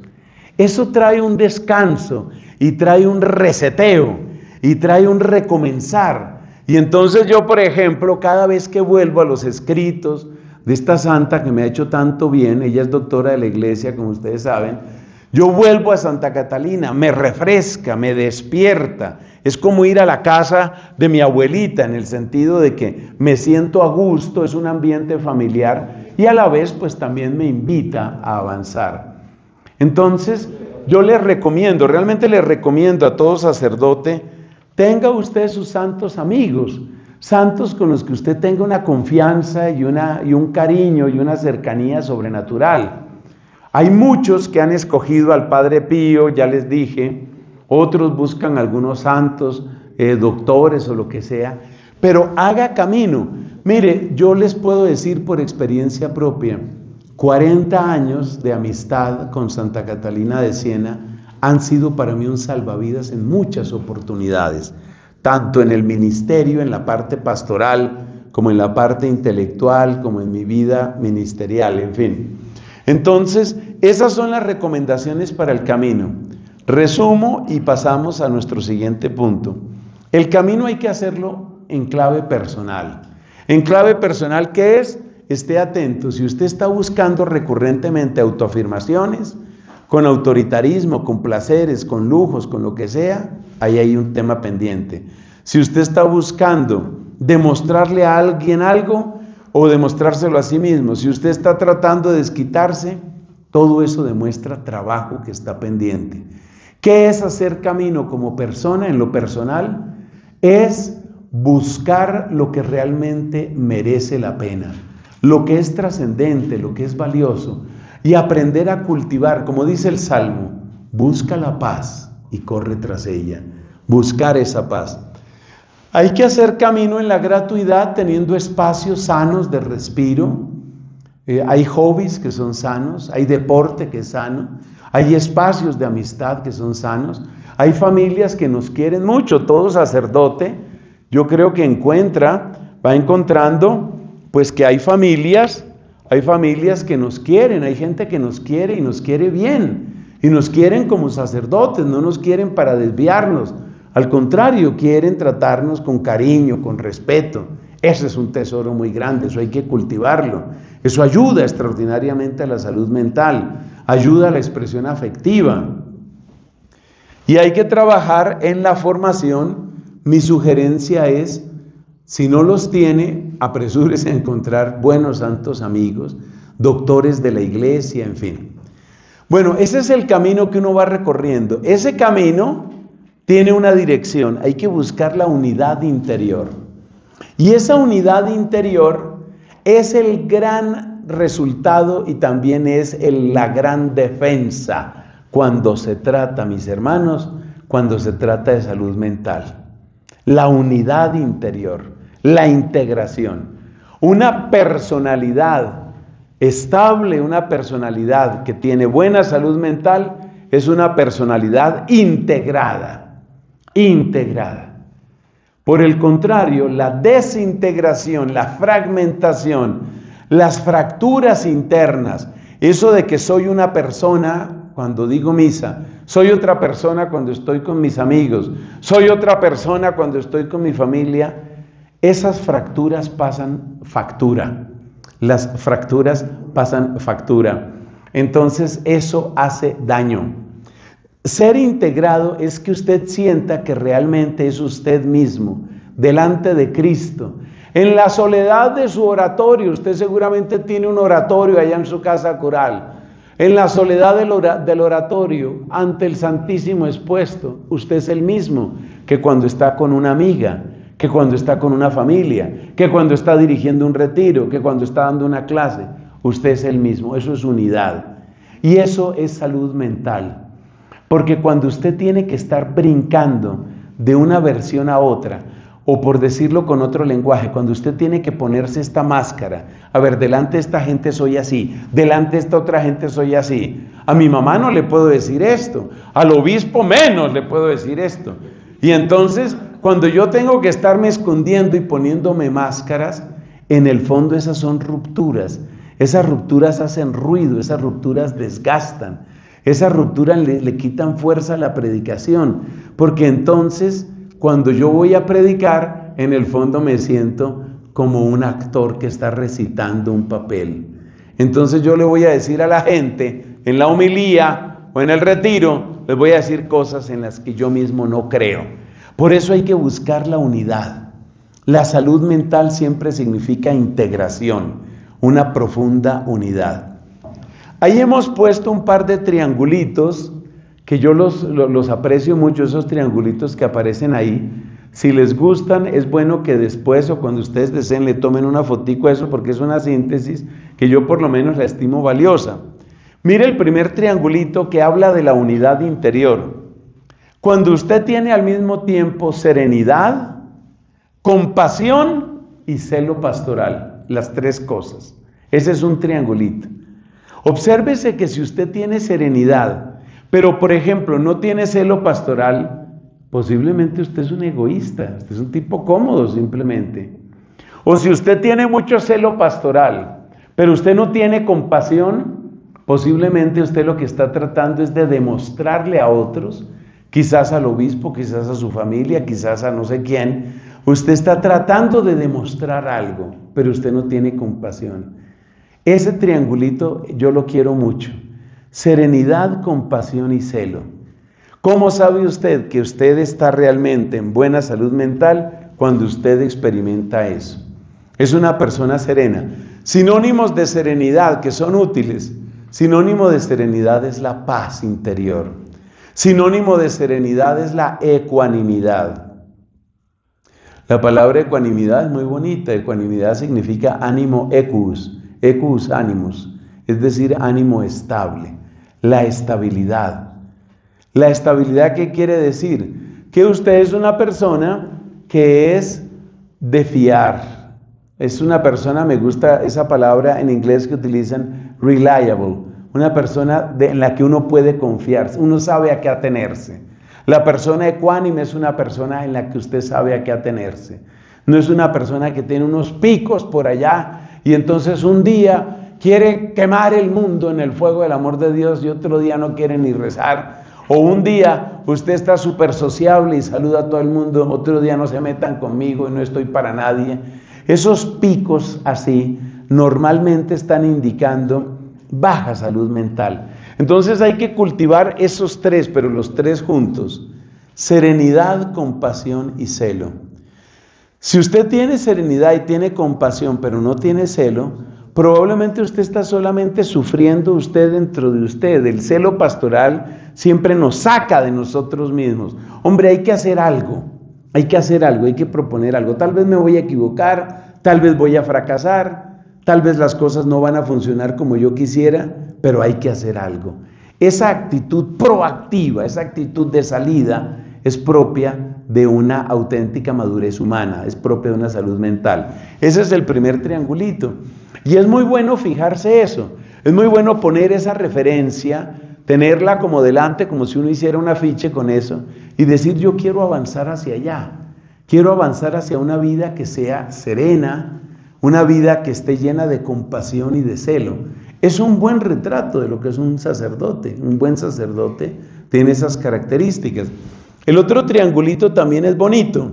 Eso trae un descanso y trae un reseteo y trae un recomenzar. Y entonces yo, por ejemplo, cada vez que vuelvo a los escritos de esta santa que me ha hecho tanto bien, ella es doctora de la iglesia, como ustedes saben, yo vuelvo a Santa Catalina, me refresca, me despierta. Es como ir a la casa de mi abuelita, en el sentido de que me siento a gusto, es un ambiente familiar y a la vez pues también me invita a avanzar. Entonces yo les recomiendo, realmente les recomiendo a todo sacerdote, tenga usted sus santos amigos, santos con los que usted tenga una confianza y un cariño y una cercanía sobrenatural. Hay muchos que han escogido al Padre Pío, ya les dije, otros buscan algunos santos, doctores o lo que sea, pero haga camino. Mire, yo les puedo decir por experiencia propia, 40 años de amistad con Santa Catalina de Siena han sido para mí un salvavidas en muchas oportunidades, tanto en el ministerio, en la parte pastoral, como en la parte intelectual, como en mi vida ministerial, en fin. Entonces, esas son las recomendaciones para el camino. Resumo y pasamos a nuestro siguiente punto. El camino hay que hacerlo en clave personal. En clave personal, ¿qué es? Esté atento. Si usted está buscando recurrentemente autoafirmaciones, con autoritarismo, con placeres, con lujos, con lo que sea, ahí hay un tema pendiente. Si usted está buscando demostrarle a alguien algo o demostrárselo a sí mismo, si usted está tratando de desquitarse, todo eso demuestra trabajo que está pendiente. ¿Qué es hacer camino como persona en lo personal? Es buscar lo que realmente merece la pena, lo que es trascendente, lo que es valioso, y aprender a cultivar, como dice el Salmo, busca la paz y corre tras ella, buscar esa paz. Hay que hacer camino en la gratuidad teniendo espacios sanos de respiro. Hay hobbies que son sanos, hay deporte que es sano, hay espacios de amistad que son sanos, hay familias que nos quieren mucho. Todo sacerdote, yo creo que va encontrando pues que hay familias que nos quieren, hay gente que nos quiere y nos quiere bien, y nos quieren como sacerdotes, no nos quieren para desviarnos, al contrario, quieren tratarnos con cariño, con respeto. Ese es un tesoro muy grande, eso hay que cultivarlo. Eso ayuda extraordinariamente a la salud mental, ayuda a la expresión afectiva. Y hay que trabajar en la formación. Mi sugerencia es, si no los tiene, apresúrese a encontrar buenos santos amigos, doctores de la iglesia, en fin. Bueno, ese es el camino que uno va recorriendo. Ese camino tiene una dirección. Hay que buscar la unidad interior. Y esa unidad interior es el gran resultado y también es la gran defensa cuando se trata, mis hermanos, cuando se trata de salud mental. La unidad interior, la integración. Una personalidad estable, una personalidad que tiene buena salud mental, es una personalidad integrada. Por el contrario, la desintegración, la fragmentación, las fracturas internas, eso de que soy una persona cuando digo misa, soy otra persona cuando estoy con mis amigos, soy otra persona cuando estoy con mi familia, esas fracturas pasan factura. Las fracturas pasan factura. Entonces eso hace daño. Ser integrado es que usted sienta que realmente es usted mismo, delante de Cristo. En la soledad de su oratorio, usted seguramente tiene un oratorio allá en su casa coral. En la soledad del oratorio, ante el Santísimo expuesto, usted es el mismo que cuando está con una amiga, que cuando está con una familia, que cuando está dirigiendo un retiro, que cuando está dando una clase. Usted es el mismo, eso es unidad. Y eso es salud mental. Porque cuando usted tiene que estar brincando de una versión a otra, o por decirlo con otro lenguaje, cuando usted tiene que ponerse esta máscara, a ver, delante de esta gente soy así, delante de esta otra gente soy así, a mi mamá no le puedo decir esto, al obispo menos le puedo decir esto. Y entonces, cuando yo tengo que estarme escondiendo y poniéndome máscaras, en el fondo esas son rupturas. Esas rupturas hacen ruido, esas rupturas desgastan, esas rupturas le quitan fuerza a la predicación, porque entonces cuando yo voy a predicar, en el fondo me siento como un actor que está recitando un papel. Entonces yo le voy a decir a la gente, en la homilía o en el retiro, les voy a decir cosas en las que yo mismo no creo. Por eso hay que buscar la unidad. La salud mental siempre significa integración, una profunda unidad. Ahí hemos puesto un par de triangulitos que yo los aprecio mucho, esos triangulitos que aparecen ahí. Si les gustan, es bueno que después o cuando ustedes deseen le tomen una fotico a eso, porque es una síntesis que yo por lo menos la estimo valiosa. Mire el primer triangulito que habla de la unidad interior. Cuando usted tiene al mismo tiempo serenidad, compasión y celo pastoral, las tres cosas. Ese es un triangulito. Obsérvese que si usted tiene serenidad, pero por ejemplo no tiene celo pastoral, posiblemente usted es un egoísta, usted es un tipo cómodo simplemente. O si usted tiene mucho celo pastoral, pero usted no tiene compasión, posiblemente usted lo que está tratando es de demostrarle a otros, quizás al obispo, quizás a su familia, quizás a no sé quién, usted está tratando de demostrar algo, pero usted no tiene compasión. Ese triangulito yo lo quiero mucho. Serenidad, compasión y celo. ¿Cómo sabe usted que usted está realmente en buena salud mental cuando usted experimenta eso? Es una persona serena. Sinónimos de serenidad que son útiles. Sinónimo de serenidad es la paz interior. Sinónimo de serenidad es la ecuanimidad. La palabra ecuanimidad es muy bonita. Ecuanimidad significa ánimo equus. Equus animus, es decir, ánimo estable, la estabilidad. ¿La estabilidad qué quiere decir? Que usted es una persona que es de fiar. Es una persona, me gusta esa palabra en inglés que utilizan, reliable. Una persona en la que uno puede confiar, uno sabe a qué atenerse. La persona ecuánime es una persona en la que usted sabe a qué atenerse. No es una persona que tiene unos picos por allá y entonces un día quiere quemar el mundo en el fuego del amor de Dios y otro día no quiere ni rezar. O un día usted está súper sociable y saluda a todo el mundo, otro día no se metan conmigo y no estoy para nadie. Esos picos así normalmente están indicando baja salud mental. Entonces hay que cultivar esos tres, pero los tres juntos: serenidad, compasión y celo. Si usted tiene serenidad y tiene compasión, pero no tiene celo, Probablemente usted está solamente sufriendo usted dentro de usted. El celo pastoral siempre nos saca de nosotros mismos. Hombre, hay que hacer algo, hay que proponer algo. Tal vez me voy a equivocar, tal vez voy a fracasar, tal vez las cosas no van a funcionar como yo quisiera, pero hay que hacer algo. Esa actitud proactiva, esa actitud de salida es propia de una auténtica madurez humana, es propia de una salud mental. Ese es el primer triangulito. Y es muy bueno fijarse eso, es muy bueno poner esa referencia, tenerla como delante, como si uno hiciera un afiche con eso, y decir yo quiero avanzar hacia allá, quiero avanzar hacia una vida que sea serena, una vida que esté llena de compasión y de celo. Es un buen retrato de lo que es un sacerdote. Un buen sacerdote tiene esas características. El otro triangulito también es bonito.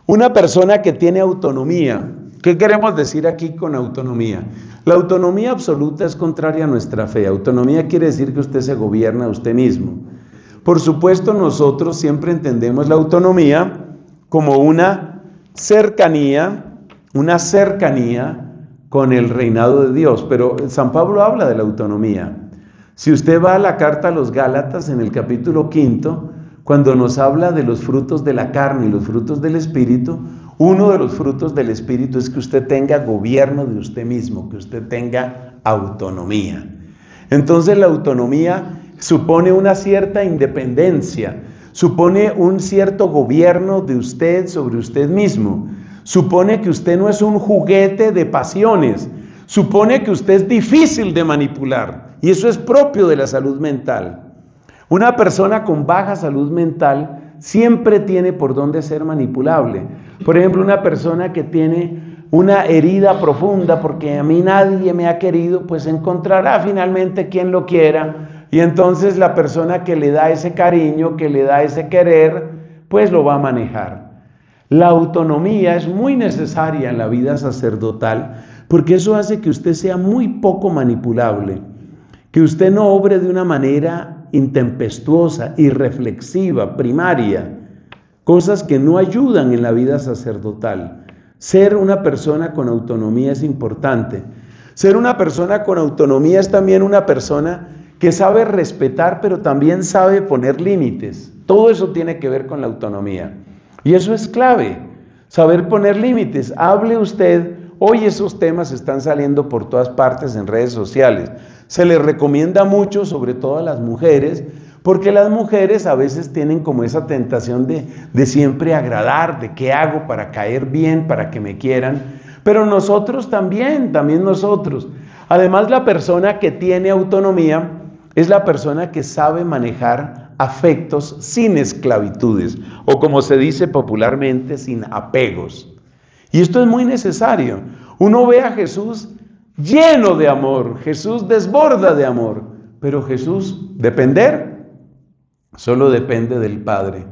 Una persona que tiene autonomía. ¿Qué queremos decir aquí con autonomía? La autonomía absoluta es contraria a nuestra fe. Autonomía quiere decir que usted se gobierna a usted mismo. Por supuesto, nosotros siempre entendemos la autonomía como una cercanía con el reinado de Dios, pero San Pablo habla de la autonomía. Si usted va a la carta a los Gálatas en el capítulo 5, cuando nos habla de los frutos de la carne y los frutos del Espíritu, uno de los frutos del Espíritu es que usted tenga gobierno de usted mismo, que usted tenga autonomía. Entonces la autonomía supone una cierta independencia, supone un cierto gobierno de usted sobre usted mismo, supone que usted no es un juguete de pasiones, supone que usted es difícil de manipular, y eso es propio de la salud mental. Una persona con baja salud mental siempre tiene por dónde ser manipulable. Por ejemplo, una persona que tiene una herida profunda porque a mí nadie me ha querido, pues encontrará finalmente quien lo quiera, y entonces la persona que le da ese cariño, que le da ese querer, pues lo va a manejar. La autonomía es muy necesaria en la vida sacerdotal porque eso hace que usted sea muy poco manipulable, que usted no obre de una manera intempestuosa, irreflexiva, primaria, cosas que no ayudan en la vida sacerdotal. Ser una persona con autonomía es importante. Ser una persona con autonomía es también una persona que sabe respetar, pero también sabe poner límites. Todo eso tiene que ver con la autonomía. Y eso es clave, saber poner límites. Hable usted, hoy esos temas están saliendo por todas partes en redes sociales. Se les recomienda mucho, sobre todo a las mujeres, porque las mujeres a veces tienen como esa tentación de siempre agradar, de qué hago para caer bien, para que me quieran. Pero nosotros también nosotros. Además, la persona que tiene autonomía es la persona que sabe manejar afectos sin esclavitudes, o como se dice popularmente, sin apegos. Y esto es muy necesario. Uno ve a Jesús lleno de amor, Jesús desborda de amor, pero Jesús, depender, solo depende del Padre.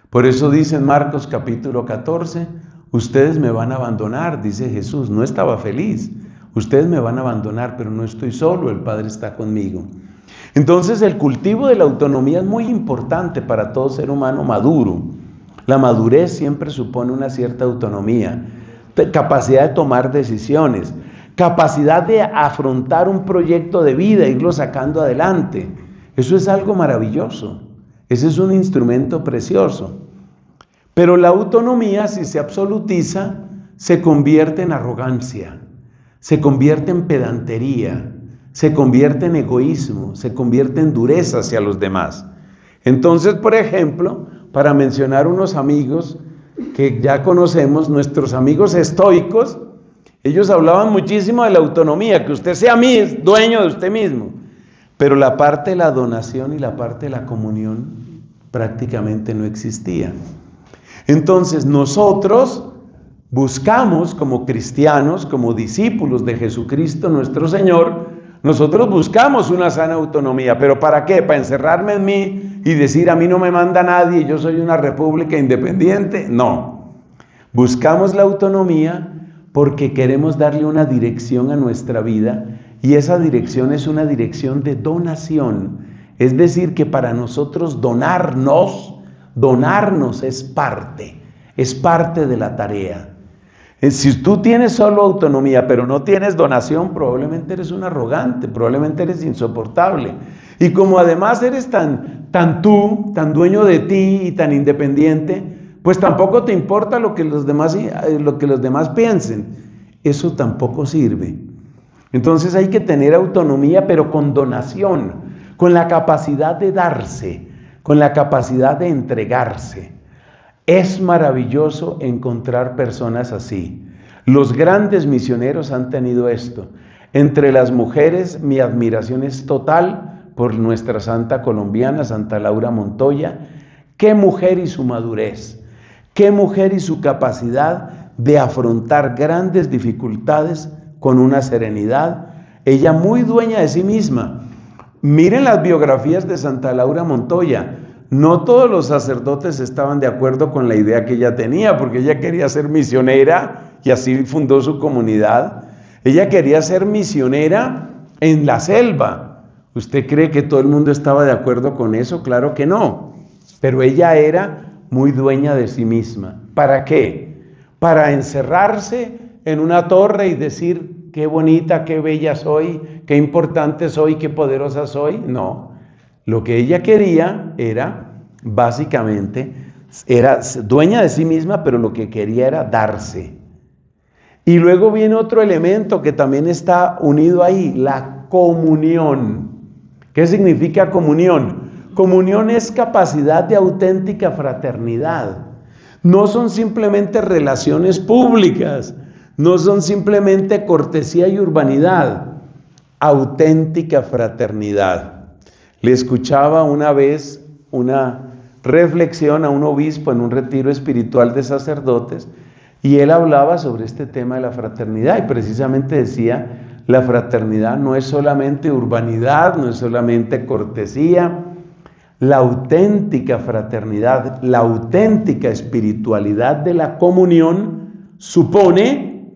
Por eso dice en Marcos capítulo 14, ustedes me van a abandonar, dice Jesús, no estaba feliz, ustedes me van a abandonar, pero no estoy solo, el Padre está conmigo. Entonces el cultivo de la autonomía es muy importante para todo ser humano maduro. La madurez siempre supone una cierta autonomía, capacidad de tomar decisiones, capacidad de afrontar un proyecto de vida, irlo sacando adelante. Eso es algo maravilloso, ese es un instrumento precioso. Pero la autonomía, si se absolutiza, se convierte en arrogancia, se convierte en pedantería, se convierte en egoísmo, se convierte en dureza hacia los demás. Entonces, por ejemplo, para mencionar unos amigos que ya conocemos, nuestros amigos estoicos, ellos hablaban muchísimo de la autonomía, que usted sea dueño de usted mismo, pero la parte de la donación y la parte de la comunión prácticamente no existía. Entonces nosotros buscamos como cristianos, como discípulos de Jesucristo nuestro Señor, nosotros buscamos una sana autonomía, pero ¿para qué? ¿Para encerrarme en mí y decir a mí no me manda nadie, yo soy una república independiente? No, buscamos la autonomía porque queremos darle una dirección a nuestra vida, y esa dirección es una dirección de donación, es decir, que para nosotros donarnos es parte de la tarea. Si tú tienes solo autonomía, pero no tienes donación, probablemente eres un arrogante, probablemente eres insoportable. Y como además eres tan dueño de ti y tan independiente, pues tampoco te importa lo que los demás piensen. Eso tampoco sirve. Entonces hay que tener autonomía, pero con donación, con la capacidad de darse, con la capacidad de entregarse. Es maravilloso encontrar personas así. Los grandes misioneros han tenido esto. Entre las mujeres, mi admiración es total por nuestra santa colombiana, Santa Laura Montoya. ¡Qué mujer y su madurez! ¡Qué mujer y su capacidad de afrontar grandes dificultades con una serenidad! Ella muy dueña de sí misma. Miren las biografías de Santa Laura Montoya. No todos los sacerdotes estaban de acuerdo con la idea que ella tenía, porque ella quería ser misionera y así fundó su comunidad. Ella quería ser misionera en la selva. ¿Usted cree que todo el mundo estaba de acuerdo con eso? Claro que no. Pero ella era muy dueña de sí misma. ¿Para qué? Para encerrarse en una torre y decir, qué bonita, qué bella soy, qué importante soy, qué poderosa soy. No. Lo que ella quería era, básicamente, era dueña de sí misma, pero lo que quería era darse. Y luego viene otro elemento que también está unido ahí, la comunión. ¿Qué significa comunión? Comunión es capacidad de auténtica fraternidad. No son simplemente relaciones públicas, no son simplemente cortesía y urbanidad, auténtica fraternidad. Le escuchaba una vez una reflexión a un obispo en un retiro espiritual de sacerdotes y él hablaba sobre este tema de la fraternidad y precisamente decía, la fraternidad no es solamente urbanidad, no es solamente cortesía, la auténtica fraternidad, la auténtica espiritualidad de la comunión supone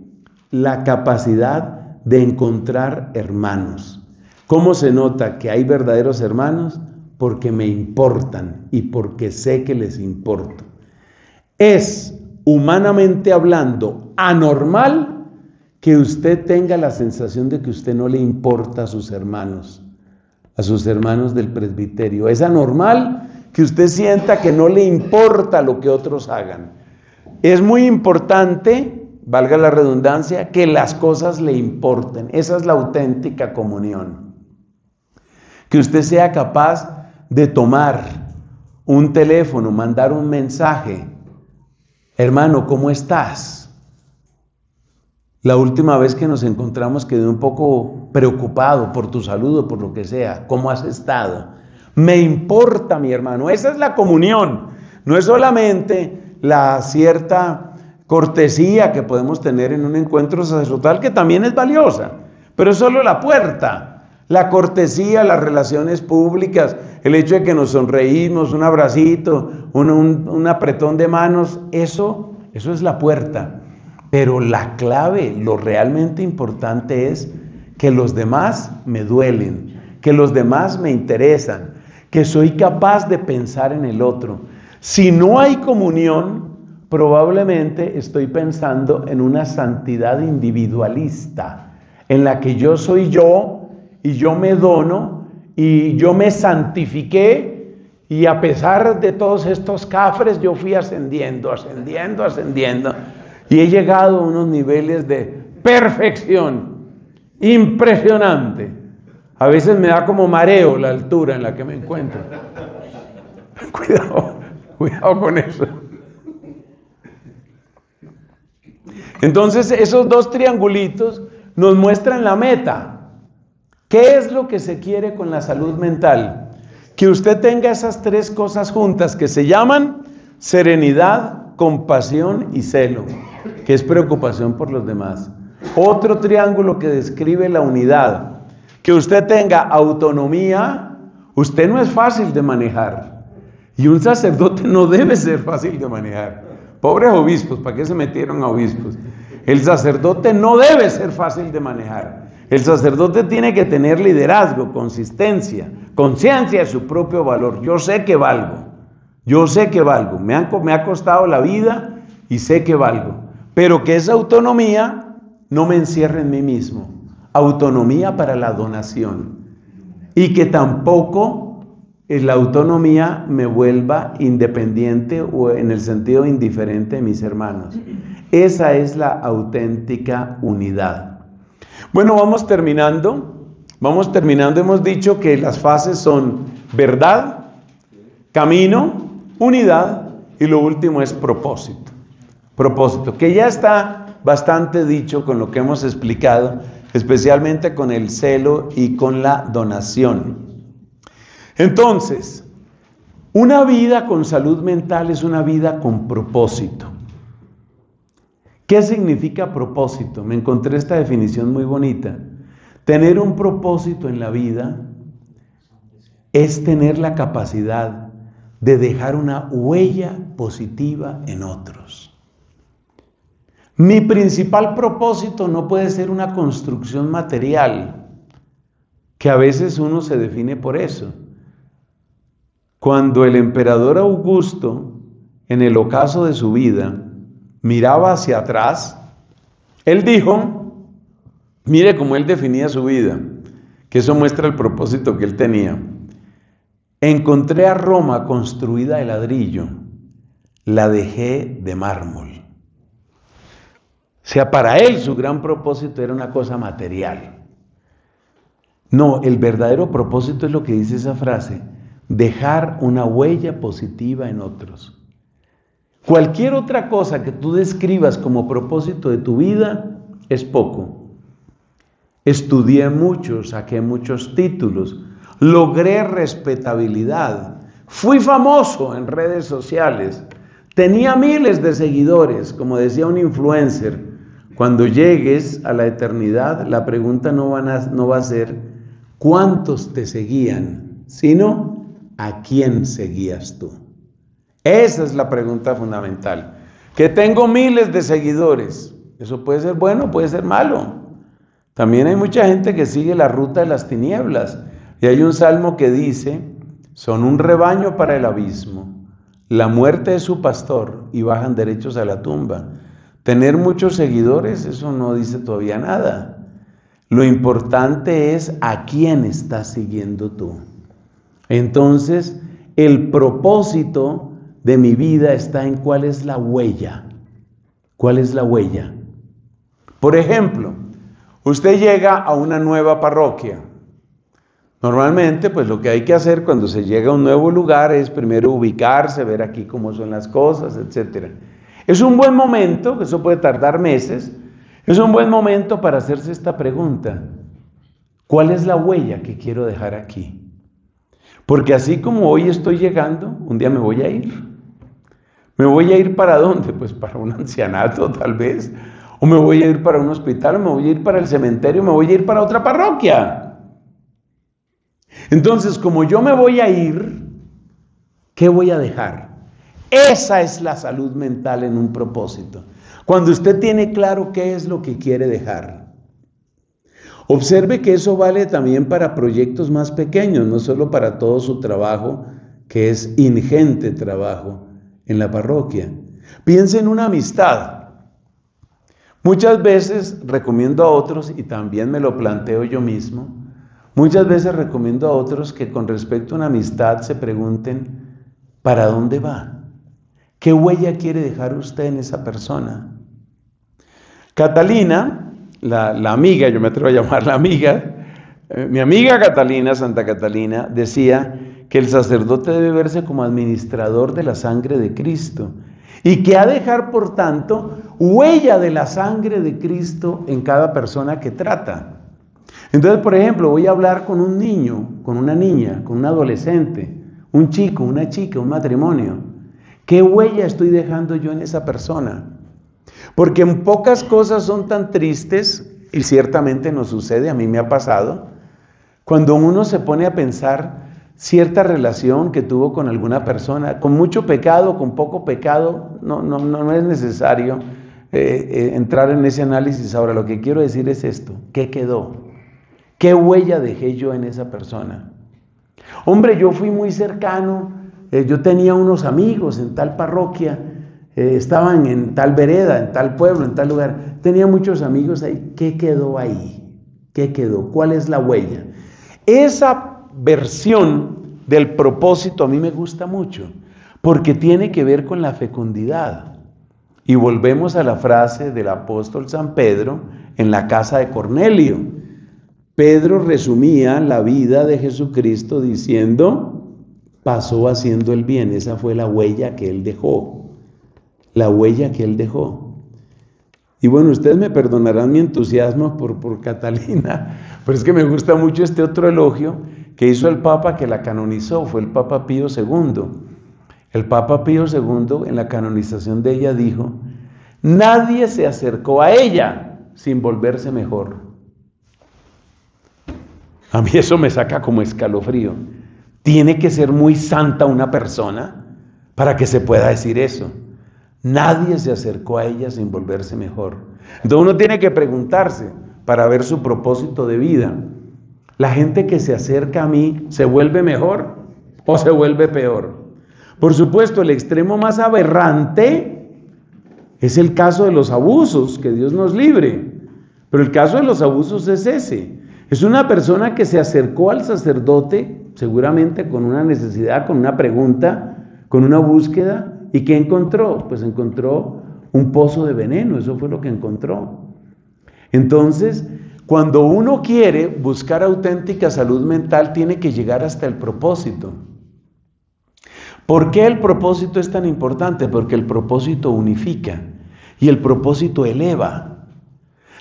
la capacidad de encontrar hermanos. ¿Cómo se nota que hay verdaderos hermanos? Porque me importan y porque sé que les importo. Es, humanamente hablando, anormal que usted tenga la sensación de que usted no le importa a sus hermanos del presbiterio. Es anormal que usted sienta que no le importa lo que otros hagan. Es muy importante, valga la redundancia, que las cosas le importen. Esa es la auténtica comunión. Que usted sea capaz de tomar un teléfono, mandar un mensaje. Hermano, ¿cómo estás? La última vez que nos encontramos quedé un poco preocupado por tu salud o por lo que sea. ¿Cómo has estado? Me importa, mi hermano. Esa es la comunión. No es solamente la cierta cortesía que podemos tener en un encuentro sacerdotal, que también es valiosa, pero es solo la puerta. La cortesía, las relaciones públicas, el hecho de que nos sonreímos, un abracito, un apretón de manos, eso es la puerta. Pero la clave, lo realmente importante es que los demás me duelen, que los demás me interesan, que soy capaz de pensar en el otro. Si no hay comunión, probablemente estoy pensando en una santidad individualista, en la que yo soy yo, y yo me dono, y yo me santifiqué, y a pesar de todos estos cafres, yo fui ascendiendo, y he llegado a unos niveles de perfección impresionante. A veces me da como mareo la altura en la que me encuentro. Cuidado con eso. Entonces, esos dos triangulitos nos muestran la meta. ¿Qué es lo que se quiere con la salud mental? Que usted tenga esas tres cosas juntas que se llaman serenidad, compasión y celo, que es preocupación por los demás. Otro triángulo que describe la unidad. Que usted tenga autonomía. Usted no es fácil de manejar. Y un sacerdote no debe ser fácil de manejar. Pobres obispos, ¿para qué se metieron a obispos? El sacerdote no debe ser fácil de manejar. El sacerdote tiene que tener liderazgo, consistencia, conciencia de su propio valor. Yo sé que valgo, me ha costado la vida y sé que valgo. pero que esa autonomía no me encierre en mí mismo. Autonomía para la donación. Y que tampoco la autonomía me vuelva independiente o en el sentido indiferente de mis hermanos. Esa es la auténtica unidad. Bueno, vamos terminando. Hemos dicho que las fases son verdad, camino, unidad y lo último es propósito. Propósito, que ya está bastante dicho con lo que hemos explicado, especialmente con el celo y con la donación. Entonces, una vida con salud mental es una vida con propósito. ¿Qué significa propósito? Me encontré esta definición muy bonita. Tener un propósito en la vida es tener la capacidad de dejar una huella positiva en otros. Mi principal propósito no puede ser una construcción material, que a veces uno se define por eso. Cuando el emperador Augusto, en el ocaso de su vida, miraba hacia atrás, él dijo, mire cómo él definía su vida, que eso muestra el propósito que él tenía. Encontré a Roma construida de ladrillo, la dejé de mármol. O sea, para él su gran propósito era una cosa material. No, el verdadero propósito es lo que dice esa frase, dejar una huella positiva en otros. Cualquier otra cosa que tú describas como propósito de tu vida es poco. Estudié mucho, saqué muchos títulos, logré respetabilidad, fui famoso en redes sociales, tenía miles de seguidores, como decía un influencer. Cuando llegues a la eternidad, la pregunta no va a ser ¿cuántos te seguían?, sino ¿a quién seguías tú? Esa es la pregunta fundamental. Que tengo miles de seguidores, eso puede ser bueno, puede ser malo. También hay mucha gente que sigue la ruta de las tinieblas. Y hay un salmo que dice, son un rebaño para el abismo, la muerte es su pastor y bajan derechos a la tumba. Tener muchos seguidores, eso no dice todavía nada. Lo importante es a quién estás siguiendo tú. Entonces, el propósito de mi vida está en cuál es la huella. ¿Cuál es la huella? Por ejemplo, usted llega a una nueva parroquia. Normalmente, pues lo que hay que hacer cuando se llega a un nuevo lugar es primero ubicarse, ver aquí cómo son las cosas, etc. Es un buen momento, eso puede tardar meses, es un buen momento para hacerse esta pregunta. ¿Cuál es la huella que quiero dejar aquí? Porque así como hoy estoy llegando, un día me voy a ir. ¿Me voy a ir para dónde? Pues para un ancianato tal vez, o me voy a ir para un hospital, o me voy a ir para el cementerio, o me voy a ir para otra parroquia. Entonces, como yo me voy a ir, ¿qué voy a dejar? Esa es la salud mental en un propósito. Cuando usted tiene claro qué es lo que quiere dejar. Observe que eso vale también para proyectos más pequeños, no solo para todo su trabajo, que es ingente trabajo en la parroquia. Piense en una amistad. Muchas veces recomiendo a otros, y también me lo planteo yo mismo, muchas veces recomiendo a otros que con respecto a una amistad se pregunten, ¿para dónde va? ¿Qué huella quiere dejar usted en esa persona? Catalina, la amiga, yo me atrevo a llamarla amiga, mi amiga Catalina, Santa Catalina, decía que el sacerdote debe verse como administrador de la sangre de Cristo y que ha de dejar, por tanto, huella de la sangre de Cristo en cada persona que trata. Entonces, por ejemplo, voy a hablar con un niño, con una niña, con un adolescente, un chico, una chica, un matrimonio. ¿Qué huella estoy dejando yo en esa persona? Porque en pocas cosas son tan tristes, y ciertamente nos sucede, a mí me ha pasado, cuando uno se pone a pensar cierta relación que tuvo con alguna persona, con mucho pecado, con poco pecado, no es necesario entrar en ese análisis. Ahora, lo que quiero decir es esto: ¿qué quedó? ¿Qué huella dejé yo en esa persona? Hombre, yo fui muy cercano, yo tenía unos amigos en tal parroquia, estaban en tal vereda, en tal pueblo, en tal lugar. Tenía muchos amigos ahí. ¿Qué quedó ahí? ¿Qué quedó? ¿Cuál es la huella? Esa versión del propósito a mí me gusta mucho, porque tiene que ver con la fecundidad. Y volvemos a la frase del apóstol San Pedro en la casa de Cornelio. Pedro resumía la vida de Jesucristo diciendo: pasó haciendo el bien. Esa fue la huella que él dejó. La huella que él dejó. Y bueno, ustedes me perdonarán mi entusiasmo por Catalina, pero es que me gusta mucho este otro elogio que hizo el Papa que la canonizó, fue el Papa Pío II. El Papa Pío II, en la canonización de ella, dijo: nadie se acercó a ella sin volverse mejor. A mí eso me saca como escalofrío. Tiene que ser muy santa una persona para que se pueda decir eso. Nadie se acercó a ella sin volverse mejor. Entonces uno tiene que preguntarse para ver su propósito de vida. ¿La gente que se acerca a mí se vuelve mejor o se vuelve peor? Por supuesto, el extremo más aberrante es el caso de los abusos, que Dios nos libre. Pero el caso de los abusos es ese. Es una persona que se acercó al sacerdote, seguramente con una necesidad, con una pregunta, con una búsqueda. ¿Y qué encontró? Pues encontró un pozo de veneno, eso fue lo que encontró. Entonces, cuando uno quiere buscar auténtica salud mental, tiene que llegar hasta el propósito. ¿Por qué el propósito es tan importante? Porque el propósito unifica y el propósito eleva.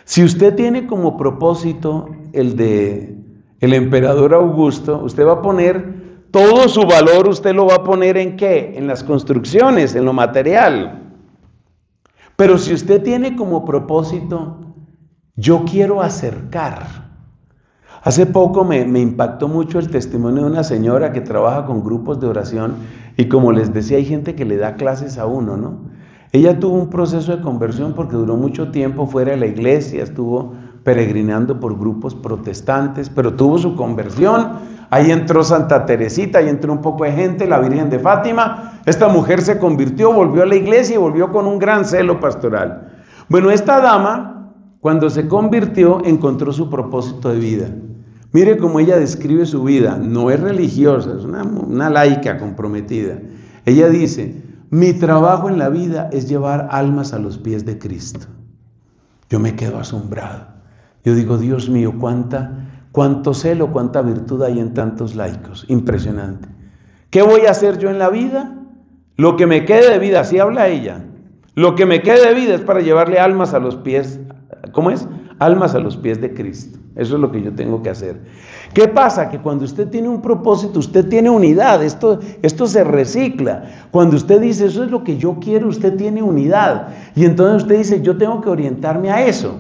Si usted tiene como propósito el de el emperador Augusto, usted va a poner todo su valor, usted lo va a poner ¿en qué? En las construcciones, en lo material. Pero si usted tiene como propósito, yo quiero acercar. Hace poco me impactó mucho el testimonio de una señora que trabaja con grupos de oración y, como les decía, hay gente que le da clases a uno, ¿no? Ella tuvo un proceso de conversión porque duró mucho tiempo fuera de la iglesia, estuvo peregrinando por grupos protestantes, pero tuvo su conversión. Ahí entró Santa Teresita, ahí entró un poco de gente, la Virgen de Fátima. Esta mujer se convirtió, volvió a la iglesia y volvió con un gran celo pastoral. Bueno, esta dama, cuando se convirtió, encontró su propósito de vida. Mire cómo ella describe su vida. No es religiosa, es una laica comprometida. Ella dice: mi trabajo en la vida es llevar almas a los pies de Cristo. Yo me quedo asombrado. Yo digo: Dios mío, cuánto celo, cuánta virtud hay en tantos laicos. Impresionante. ¿Qué voy a hacer yo en la vida? Lo que me quede de vida, así habla ella. Lo que me quede de vida es para llevarle almas a los pies. ¿Cómo es? Almas a los pies de Cristo. Eso es lo que yo tengo que hacer. ¿Qué pasa? Que cuando usted tiene un propósito, usted tiene unidad. Esto se recicla. Cuando usted dice: eso es lo que yo quiero, usted tiene unidad. Y entonces usted dice: yo tengo que orientarme a eso.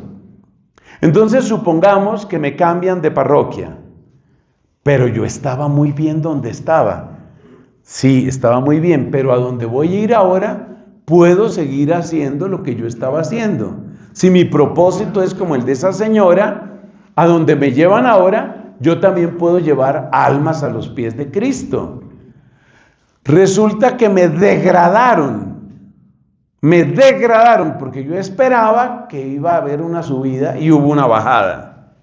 Entonces supongamos que me cambian de parroquia, pero yo estaba muy bien donde estaba. Sí, estaba muy bien, pero a donde voy a ir ahora, puedo seguir haciendo lo que yo estaba haciendo. Si mi propósito es como el de esa señora, a donde me llevan ahora, yo también puedo llevar almas a los pies de Cristo. Resulta que me degradaron porque yo esperaba que iba a haber una subida y hubo una bajada.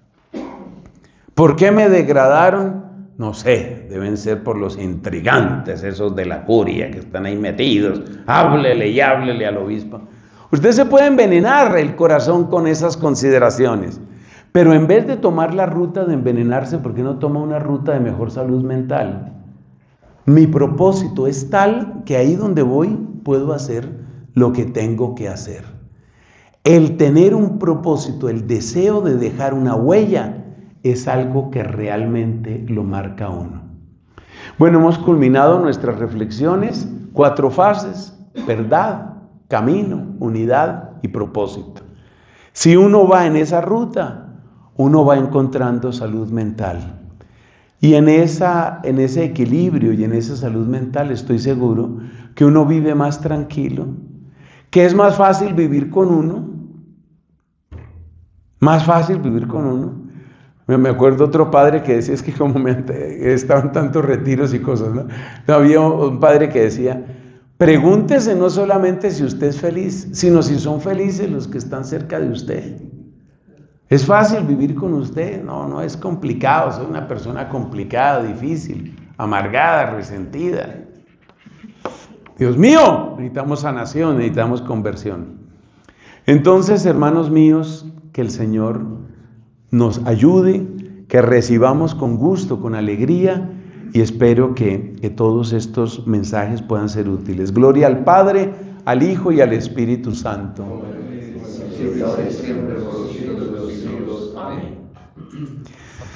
¿Por qué me degradaron? No sé, deben ser por los intrigantes esos de la curia que están ahí metidos. Háblele y háblele al obispo. Usted se puede envenenar el corazón con esas consideraciones, pero en vez de tomar la ruta de envenenarse, ¿por qué no toma una ruta de mejor salud mental? Mi propósito es tal que ahí donde voy puedo hacer lo que tengo que hacer. El tener un propósito, el deseo de dejar una huella, es algo que realmente lo marca a uno. Bueno, hemos culminado nuestras reflexiones, 4 fases: verdad, camino, unidad y propósito. Si uno va en esa ruta, uno va encontrando salud mental. Y en ese equilibrio y en esa salud mental estoy seguro que uno vive más tranquilo, que es más fácil vivir con uno. Más fácil vivir con uno. Me acuerdo otro padre que decía, es que como estaban tantos retiros y cosas, ¿no? Había un padre que decía: Pregúntese no solamente si usted es feliz, sino si son felices los que están cerca de usted. ¿Es fácil vivir con usted? No, no es complicado. Soy una persona complicada, difícil, amargada, resentida. Dios mío, necesitamos sanación, necesitamos conversión. Entonces, hermanos míos, que el Señor nos ayude, que recibamos con gusto, con alegría, y espero que todos estos mensajes puedan ser útiles. Gloria al Padre, al Hijo y al Espíritu Santo. Siempre por los siglos de los siglos. Amén.